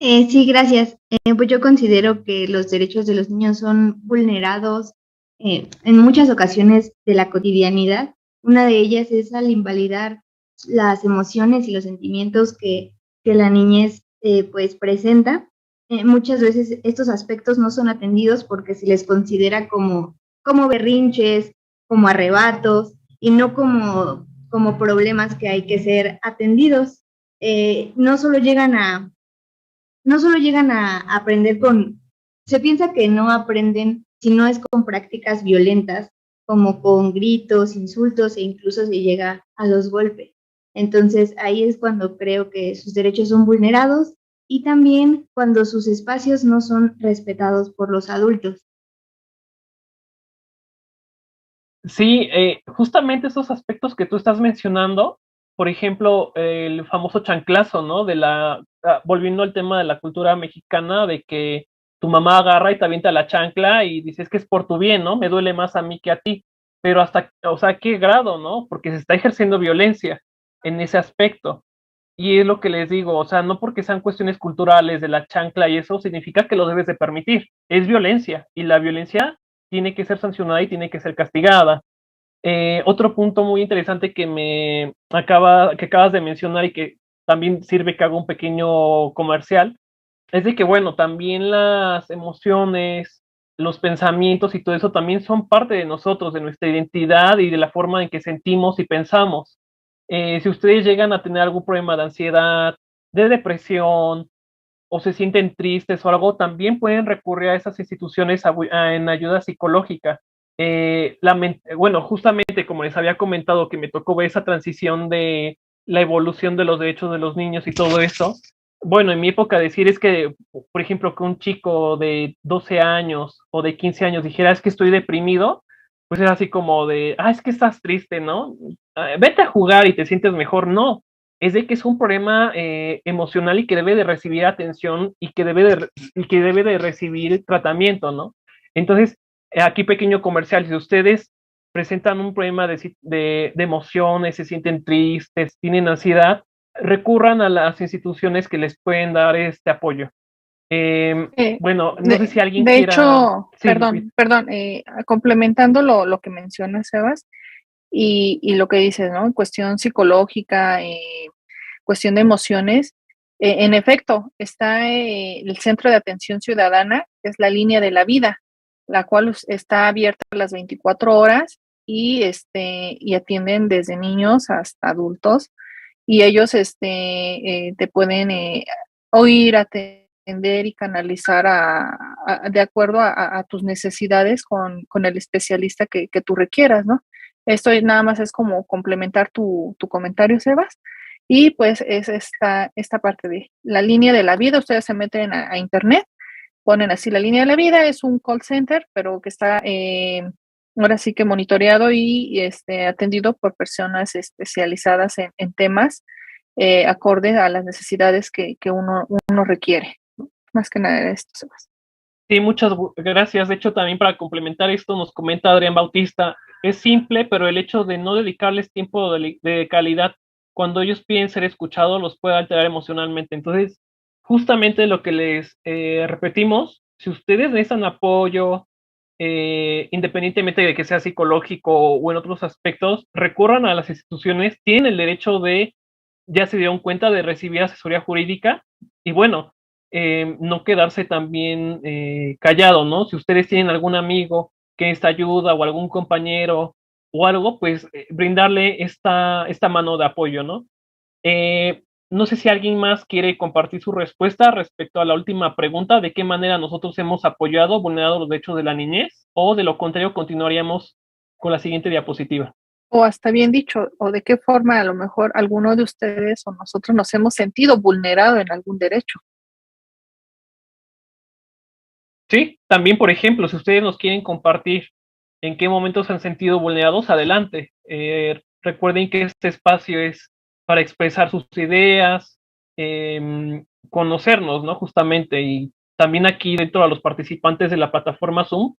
Sí, gracias. Pues yo considero que los derechos de los niños son vulnerados en muchas ocasiones de la cotidianidad. Una de ellas es al invalidar las emociones y los sentimientos que la niñez pues presenta. Muchas veces estos aspectos no son atendidos porque se les considera como berrinches, como arrebatos y no como problemas que hay que ser atendidos. No solo llegan a aprender se piensa que no aprenden si no es con prácticas violentas, como con gritos, insultos e incluso se llega a los golpes. Entonces ahí es cuando creo que sus derechos son vulnerados y también cuando sus espacios no son respetados por los adultos. Sí, justamente esos aspectos que tú estás mencionando, por ejemplo, el famoso chanclazo, ¿no? Volviendo al tema de la cultura mexicana, de que tu mamá agarra y te avienta la chancla y dices que es por tu bien, ¿no? Me duele más a mí que a ti. Pero o sea, ¿qué grado, no? Porque se está ejerciendo violencia en ese aspecto. Y es lo que les digo, o sea, no porque sean cuestiones culturales de la chancla y eso significa que lo debes de permitir. Es violencia y la violencia tiene que ser sancionada y tiene que ser castigada. Otro punto muy interesante que acabas de mencionar y que también sirve que haga un pequeño comercial, es de que, bueno, también las emociones, los pensamientos y todo eso también son parte de nosotros, de nuestra identidad y de la forma en que sentimos y pensamos. Si ustedes llegan a tener algún problema de ansiedad, de depresión, o se sienten tristes o algo, también pueden recurrir a esas instituciones en ayuda psicológica. Bueno, justamente como les había comentado que me tocó ver esa transición de la evolución de los derechos de los niños y todo eso, bueno, en mi época decir es que, por ejemplo, que un chico de 12 años o de 15 años dijera es que estoy deprimido, pues era así como de, es que estás triste, ¿no? Vete a jugar y te sientes mejor. No, es de que es un problema emocional y que debe de recibir atención y que debe de recibir tratamiento, ¿no? Entonces, aquí pequeño comercial, si ustedes presentan un problema de emociones, se sienten tristes, tienen ansiedad, recurran a las instituciones que les pueden dar este apoyo. Bueno, no sé si alguien de quiera... hecho, Sí, perdón, complementando lo que mencionas, Sebas, y lo que dices, ¿no? En cuestión psicológica, cuestión de emociones, en efecto, está el Centro de Atención Ciudadana, que es la línea de la vida, la cual está abierta a las 24 horas y atienden desde niños hasta adultos, y ellos te pueden oír, atender y canalizar de acuerdo a tus necesidades con el especialista que tú requieras, ¿no? Esto nada más es como complementar tu comentario, Sebas. Y pues es esta parte de la línea de la vida. Ustedes se meten a internet, ponen así la línea de la vida, es un call center, pero que está ahora sí que monitoreado y atendido por personas especializadas en temas acorde a las necesidades que uno requiere, ¿no? Más que nada esto, Sebas. Sí, muchas gracias. De hecho, también para complementar esto, nos comenta Adrián Bautista, es simple, pero el hecho de no dedicarles tiempo de calidad cuando ellos piden ser escuchados los puede alterar emocionalmente. Entonces, justamente lo que les repetimos, si ustedes necesitan apoyo, independientemente de que sea psicológico o en otros aspectos, recurran a las instituciones, tienen el derecho ya se dieron cuenta, de recibir asesoría jurídica y bueno, no quedarse también callado, ¿no? Si ustedes tienen algún amigo que necesita ayuda o algún compañero o algo, pues brindarle esta mano de apoyo, ¿no? No sé si alguien más quiere compartir su respuesta respecto a la última pregunta, de qué manera nosotros hemos apoyado, vulnerado los derechos de la niñez, o de lo contrario continuaríamos con la siguiente diapositiva. O hasta bien dicho, o de qué forma a lo mejor alguno de ustedes o nosotros nos hemos sentido vulnerado en algún derecho. Sí, también, por ejemplo, si ustedes nos quieren compartir en qué momentos se han sentido vulnerados, adelante. Recuerden que este espacio es para expresar sus ideas, conocernos, ¿no? Justamente, y también aquí dentro de los participantes de la plataforma Zoom,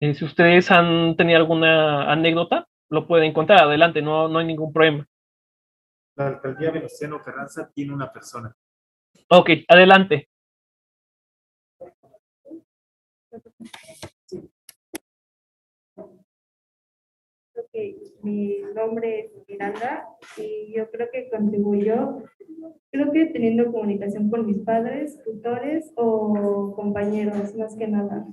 si ustedes han tenido alguna anécdota, lo pueden contar, adelante, no hay ningún problema. La alcaldía Venustiano Carranza tiene una persona. Ok, adelante. Okay, mi nombre es Miranda y yo creo que contribuyó, creo que teniendo comunicación con mis padres, tutores o compañeros, más que nada.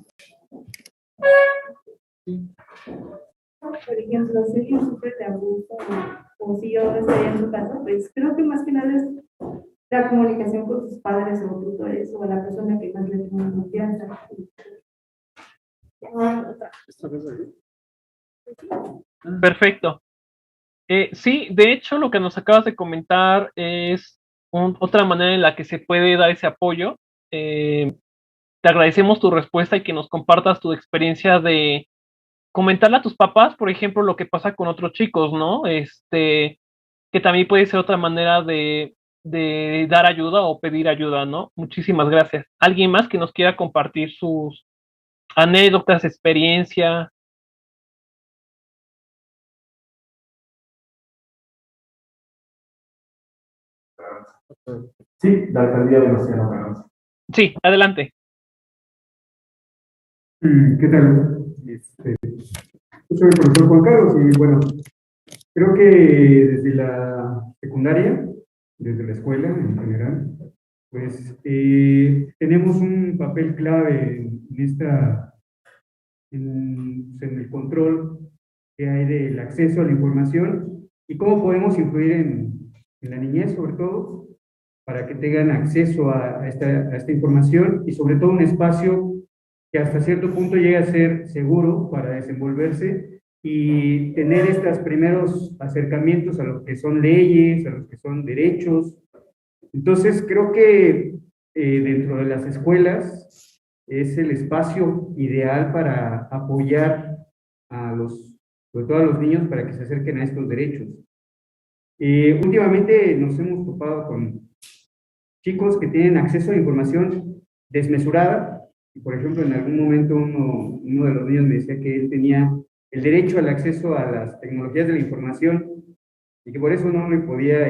Por ejemplo, si alguien sufre de abuso o si yo estaría en su casa, pues creo que más que nada es la comunicación con sus padres o tutores o la persona que más le tiene confianza. Perfecto. Sí, de hecho, lo que nos acabas de comentar es otra manera en la que se puede dar ese apoyo. Te agradecemos tu respuesta y que nos compartas tu experiencia de comentarle a tus papás, por ejemplo, lo que pasa con otros chicos, ¿no? Que también puede ser otra manera de dar ayuda o pedir ayuda, ¿no? Muchísimas gracias. ¿Alguien más que nos quiera compartir sus anécdotas, experiencia? Sí, la alcaldía de Venustiano Carranza. Sí, adelante. ¿Qué tal? Yo soy el profesor Juan Carlos y bueno, creo que desde la secundaria, desde la escuela en general, pues tenemos un papel clave en el control que hay del acceso a la información y cómo podemos influir en la niñez, sobre todo, para que tengan acceso a esta información y sobre todo un espacio que hasta cierto punto llegue a ser seguro para desenvolverse y tener estos primeros acercamientos a lo que son leyes, a lo que son derechos. Entonces, creo que dentro de las escuelas es el espacio ideal para apoyar sobre todo a los niños para que se acerquen a estos derechos. Últimamente nos hemos topado con chicos que tienen acceso a información desmesurada. Por ejemplo, en algún momento uno de los niños me decía que él tenía el derecho al acceso a las tecnologías de la información y que por eso no le podía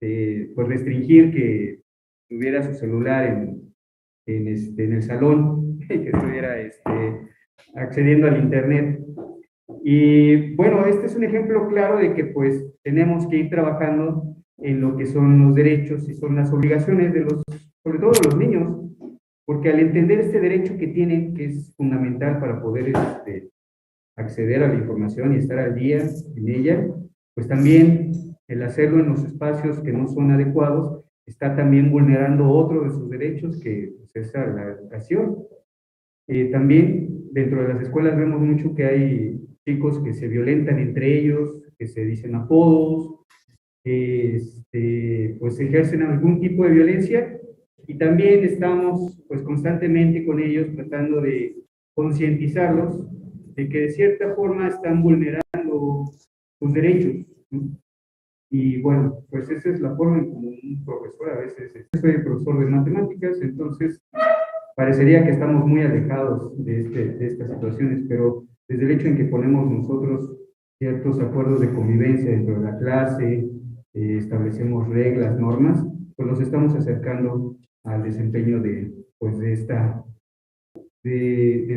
pues restringir que tuviera su celular en el salón, que estuviera accediendo al internet. Y bueno, este es un ejemplo claro de que pues tenemos que ir trabajando en lo que son los derechos y son las obligaciones sobre todo de los niños, porque al entender este derecho que tienen, que es fundamental para poder acceder a la información y estar al día en ella, pues también el hacerlo en los espacios que no son adecuados está también vulnerando otro de sus derechos, que pues, es la educación. También dentro de las escuelas vemos mucho que hay chicos que se violentan entre ellos, que se dicen apodos, pues ejercen algún tipo de violencia y también estamos pues constantemente con ellos tratando de concientizarlos de que de cierta forma están vulnerando sus derechos, ¿no? Y bueno, pues esa es la forma en como un profesor a veces, soy profesor de matemáticas, entonces parecería que estamos muy alejados de estas situaciones, pero desde el hecho en que ponemos nosotros ciertos acuerdos de convivencia dentro de la clase, establecemos reglas, normas, pues nos estamos acercando al desempeño pues de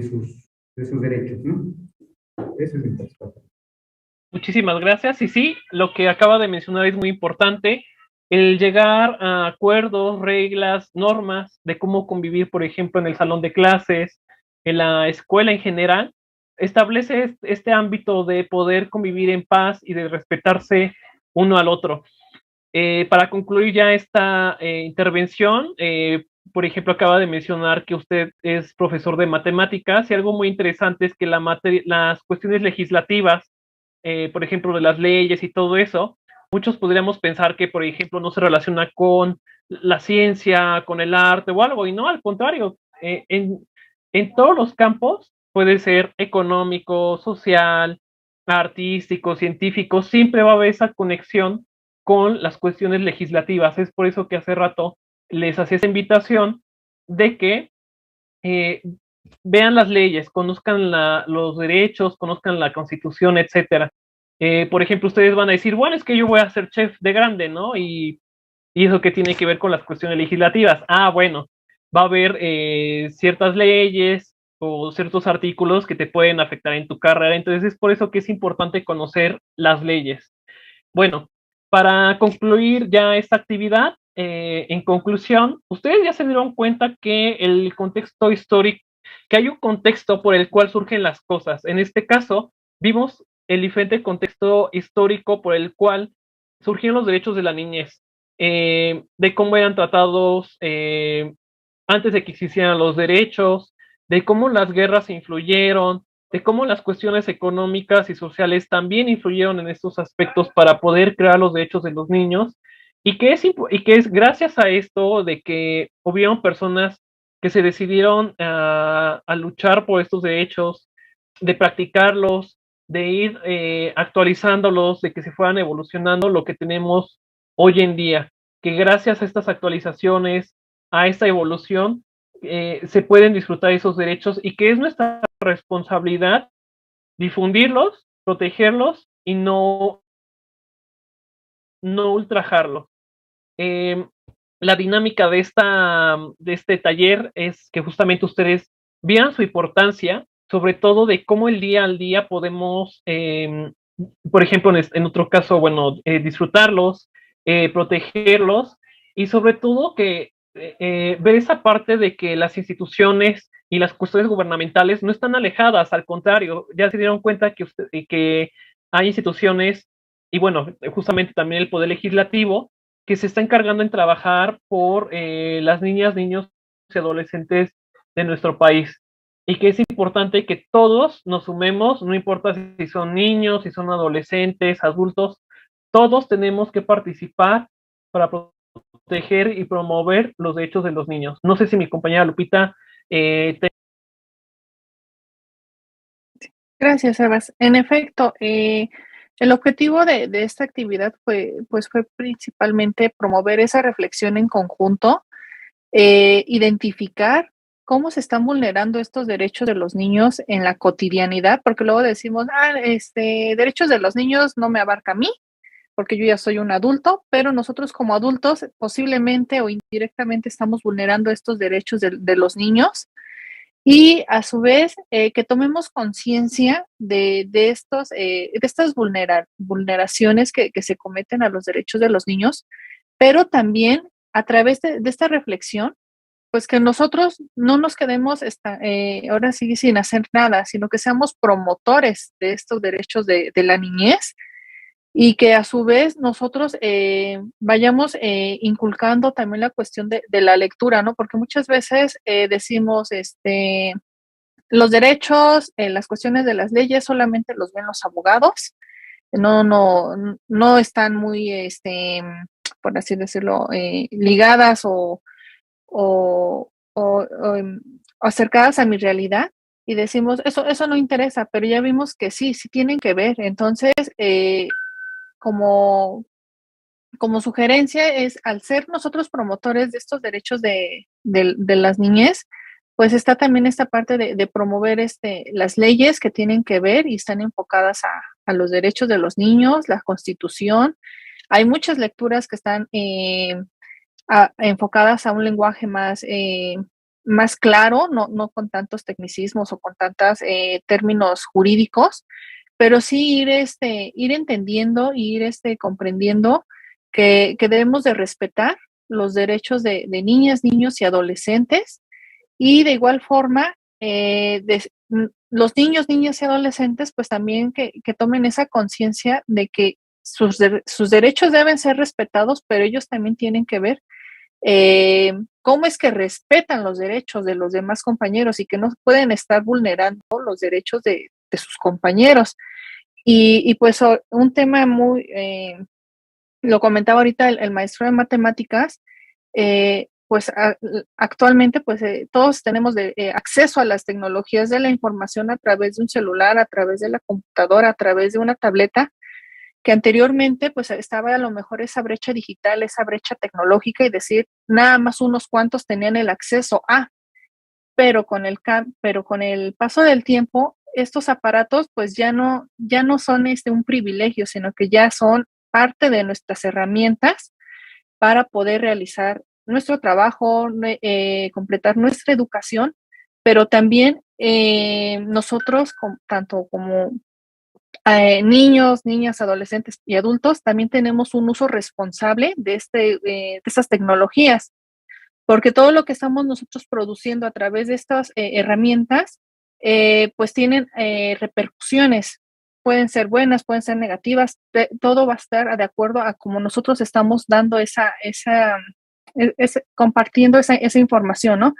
sus derechos, ¿no? Ese es mi participación. Muchísimas gracias. Y sí, lo que acaba de mencionar es muy importante, el llegar a acuerdos, reglas, normas de cómo convivir, por ejemplo, en el salón de clases, en la escuela en general, establece este ámbito de poder convivir en paz y de respetarse uno al otro. Para concluir ya esta intervención, por ejemplo, acaba de mencionar que usted es profesor de matemáticas y algo muy interesante es que las cuestiones legislativas, por ejemplo, de las leyes y todo eso, muchos podríamos pensar que, por ejemplo, no se relaciona con la ciencia, con el arte o algo, y no, al contrario, en todos los campos, puede ser económico, social, artístico, científico, siempre va a haber esa conexión con las cuestiones legislativas. Es por eso que hace rato les hacía esa invitación de que vean las leyes, conozcan los derechos, conozcan la constitución, etcétera. Por ejemplo, ustedes van a decir, bueno, es que yo voy a ser chef de grande, ¿no? Y eso que tiene que ver con las cuestiones legislativas. Ah, bueno, va a haber ciertas leyes o ciertos artículos que te pueden afectar en tu carrera. Entonces es por eso que es importante conocer las leyes. Bueno, para concluir ya esta actividad, en conclusión, ustedes ya se dieron cuenta que el contexto histórico, que hay un contexto por el cual surgen las cosas. En este caso, vimos el diferente contexto histórico por el cual surgieron los derechos de la niñez, de cómo eran tratados antes de que existieran los derechos, de cómo las guerras influyeron, de cómo las cuestiones económicas y sociales también influyeron en estos aspectos para poder crear los derechos de los niños, y que es gracias a esto de que hubieron personas que se decidieron a luchar por estos derechos, de practicarlos, de ir actualizándolos, de que se fueran evolucionando lo que tenemos hoy en día, que gracias a estas actualizaciones, a esta evolución, se pueden disfrutar esos derechos y que es nuestra responsabilidad difundirlos, protegerlos y no ultrajarlos. La dinámica de este taller es que justamente ustedes vean su importancia sobre todo de cómo el día al día podemos, por ejemplo, en otro caso, bueno, disfrutarlos, protegerlos y sobre todo que ver esa parte de que las instituciones y las cuestiones gubernamentales no están alejadas, al contrario, ya se dieron cuenta que hay instituciones y bueno, justamente también el Poder Legislativo que se está encargando en trabajar por las niñas, niños y adolescentes de nuestro país y que es importante que todos nos sumemos, no importa si son niños, si son adolescentes, adultos, todos tenemos que participar para proteger y promover los derechos de los niños. No sé si mi compañera Lupita Gracias, Sebas. En efecto, el objetivo de esta actividad fue principalmente promover esa reflexión en conjunto, identificar cómo se están vulnerando estos derechos de los niños en la cotidianidad, porque luego decimos, derechos de los niños no me abarca a mí, porque yo ya soy un adulto, pero nosotros como adultos posiblemente o indirectamente estamos vulnerando estos derechos de los niños. Y a su vez, que tomemos conciencia de estas vulneraciones que se cometen a los derechos de los niños, pero también a través de esta reflexión, pues que nosotros no nos quedemos ahora sí sin hacer nada, sino que seamos promotores de estos derechos de la niñez y que a su vez nosotros vayamos inculcando también la cuestión de la lectura, ¿no? Porque muchas veces decimos, los derechos, las cuestiones de las leyes solamente los ven los abogados, no están muy, por así decirlo, ligadas o acercadas a mi realidad. Y decimos, eso no interesa, pero ya vimos que sí tienen que ver. Entonces, como sugerencia es, al ser nosotros promotores de estos derechos de las niñez, pues está también esta parte de promover las leyes que tienen que ver y están enfocadas a los derechos de los niños, la Constitución. Hay muchas lecturas que están enfocadas a un lenguaje más claro, no con tantos tecnicismos o con tantos términos jurídicos, pero sí ir entendiendo, ir comprendiendo que debemos de respetar los derechos de niñas, niños y adolescentes, y de igual forma, los niños, niñas y adolescentes, pues también que tomen esa conciencia de que sus derechos deben ser respetados, pero ellos también tienen que ver cómo es que respetan los derechos de los demás compañeros y que no pueden estar vulnerando los derechos de sus compañeros. Y pues un tema lo comentaba ahorita el maestro de matemáticas, pues actualmente pues todos tenemos acceso a las tecnologías de la información a través de un celular, a través de la computadora, a través de una tableta, que anteriormente pues estaba a lo mejor esa brecha digital, esa brecha tecnológica y decir, nada más unos cuantos tenían el acceso pero con el paso del tiempo, estos aparatos pues ya no son un privilegio, sino que ya son parte de nuestras herramientas para poder realizar nuestro trabajo, completar nuestra educación, pero también nosotros, tanto como niños, niñas, adolescentes y adultos, también tenemos un uso responsable de estas tecnologías, porque todo lo que estamos nosotros produciendo a través de estas herramientas, pues tienen repercusiones, pueden ser buenas, pueden ser negativas, todo va a estar de acuerdo a cómo nosotros estamos dando compartiendo esa información, ¿no?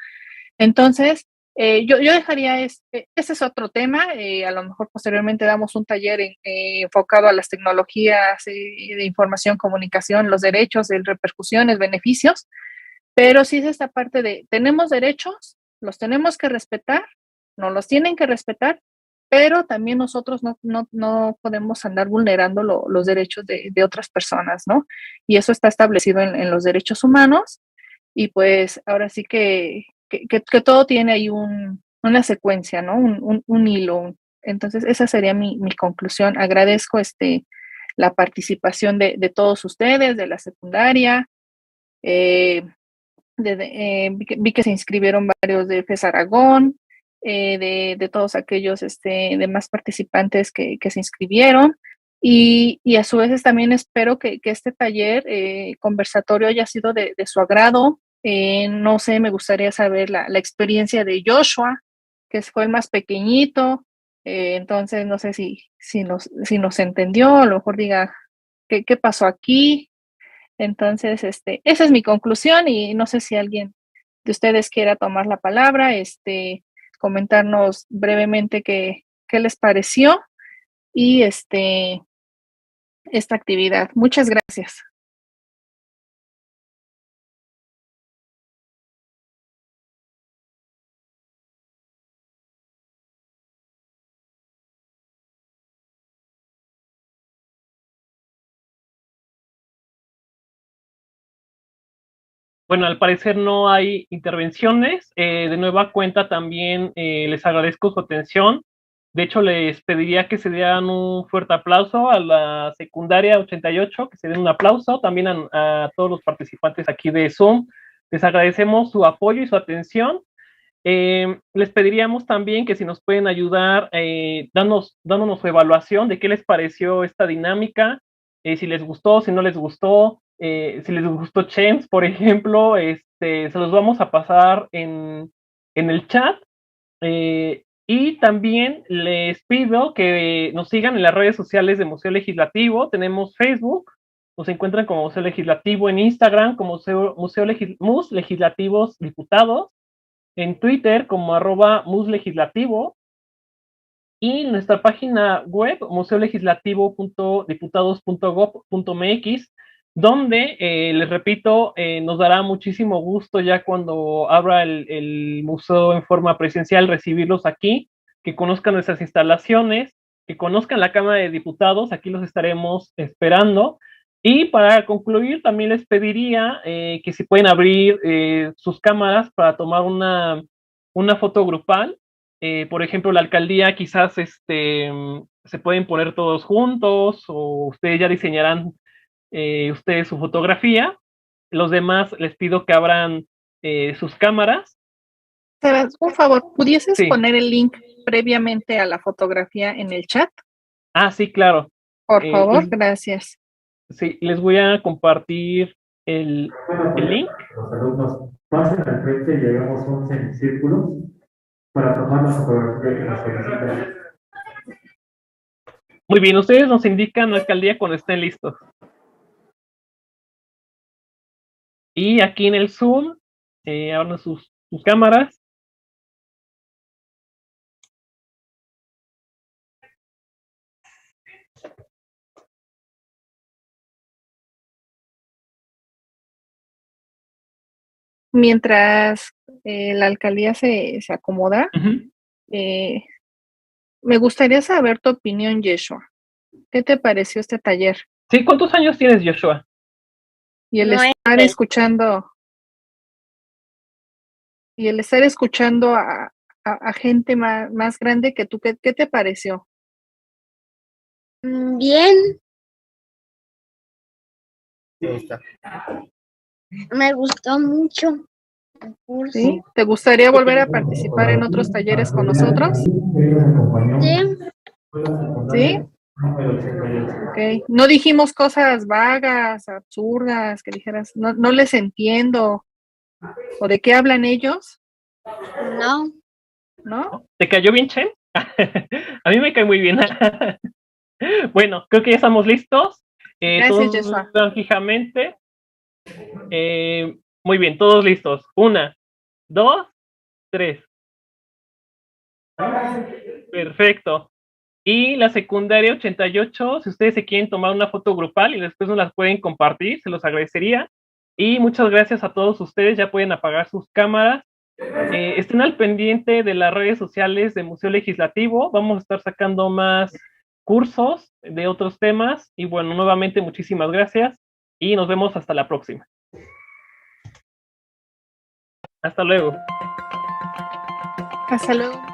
Entonces, yo dejaría ese es otro tema, a lo mejor posteriormente damos un taller enfocado a las tecnologías de información, comunicación, los derechos, de repercusiones, beneficios, pero sí es esta parte de, tenemos derechos, los tenemos que respetar, nos los tienen que respetar, pero también nosotros no podemos andar vulnerando los derechos de otras personas, ¿no? Y eso está establecido en los derechos humanos, y pues ahora sí que todo tiene ahí una secuencia, ¿no? Un hilo. Entonces, esa sería mi conclusión. Agradezco la participación de todos ustedes, de la secundaria. Vi que se inscribieron varios de FES Aragón. de todos aquellos demás participantes que se inscribieron. Y a su vez también espero que este taller conversatorio haya sido de su agrado. No sé, me gustaría saber la experiencia de Joshua, que fue el más pequeñito. Entonces, no sé si nos entendió, a lo mejor diga qué pasó aquí. Entonces, esa es mi conclusión y no sé si alguien de ustedes quiera tomar la palabra, comentarnos brevemente qué les pareció y esta actividad. Muchas gracias. Bueno, al parecer no hay intervenciones. De nueva cuenta también les agradezco su atención. De hecho, les pediría que se dieran un fuerte aplauso a la secundaria 88, que se den un aplauso también a todos los participantes aquí de Zoom. Les agradecemos su apoyo y su atención. Les pediríamos también que si nos pueden ayudar dándonos su evaluación de qué les pareció esta dinámica, si les gustó, si no les gustó, si les gustó Chems, por ejemplo, se los vamos a pasar en el chat. Y también les pido que nos sigan en las redes sociales de Museo Legislativo. Tenemos Facebook, nos encuentran como Museo Legislativo, en Instagram como Mus Legislativos Diputados, en Twitter como @muslegislativo, y nuestra página web museolegislativo.diputados.gov.mx, donde, les repito, nos dará muchísimo gusto ya cuando abra el museo en forma presencial recibirlos aquí, que conozcan nuestras instalaciones, que conozcan la Cámara de Diputados. Aquí los estaremos esperando. Y para concluir, también les pediría que si pueden abrir sus cámaras para tomar una foto grupal. Por ejemplo, la alcaldía quizás se pueden poner todos juntos, o ustedes ya diseñarán ustedes su fotografía. Los demás les pido que abran sus cámaras. Sebas, por favor, ¿pudieses Sí. poner el link previamente a la fotografía en el chat? Ah, sí, claro. Por favor, gracias. Sí, les voy a compartir el link. Los alumnos pasen al frente y hagamos 11 en círculo para tomar la fotografía que nos solicitan. Muy bien, ustedes nos indican la alcaldía cuando estén listos. Y aquí en el Zoom, abran sus cámaras. Mientras la alcaldía se acomoda, me gustaría saber tu opinión, Yeshua. ¿Qué te pareció este taller? Sí, ¿cuántos años tienes, Joshua? Y el 9. estar escuchando a gente más grande que tú, ¿qué te pareció? Bien. Me gustó mucho el curso. ¿Sí? ¿Te gustaría volver a participar en otros talleres con nosotros? Sí. ¿Sí? Ok. No dijimos cosas vagas, absurdas, que dijeras, no les entiendo. ¿O de qué hablan ellos? No. ¿No? ¿Te cayó bien, Chen? A mí me cae muy bien. Bueno, creo que ya estamos listos. Gracias, Todos Joshua. están fijamente. Muy bien, todos listos. 1, 2, 3. Perfecto. Y la secundaria 88, si ustedes se quieren tomar una foto grupal y después nos las pueden compartir, se los agradecería. Y muchas gracias a todos ustedes, ya pueden apagar sus cámaras. Estén al pendiente de las redes sociales de Museo Legislativo, vamos a estar sacando más cursos de otros temas. Y bueno, nuevamente muchísimas gracias y nos vemos hasta la próxima. Hasta luego. Hasta luego.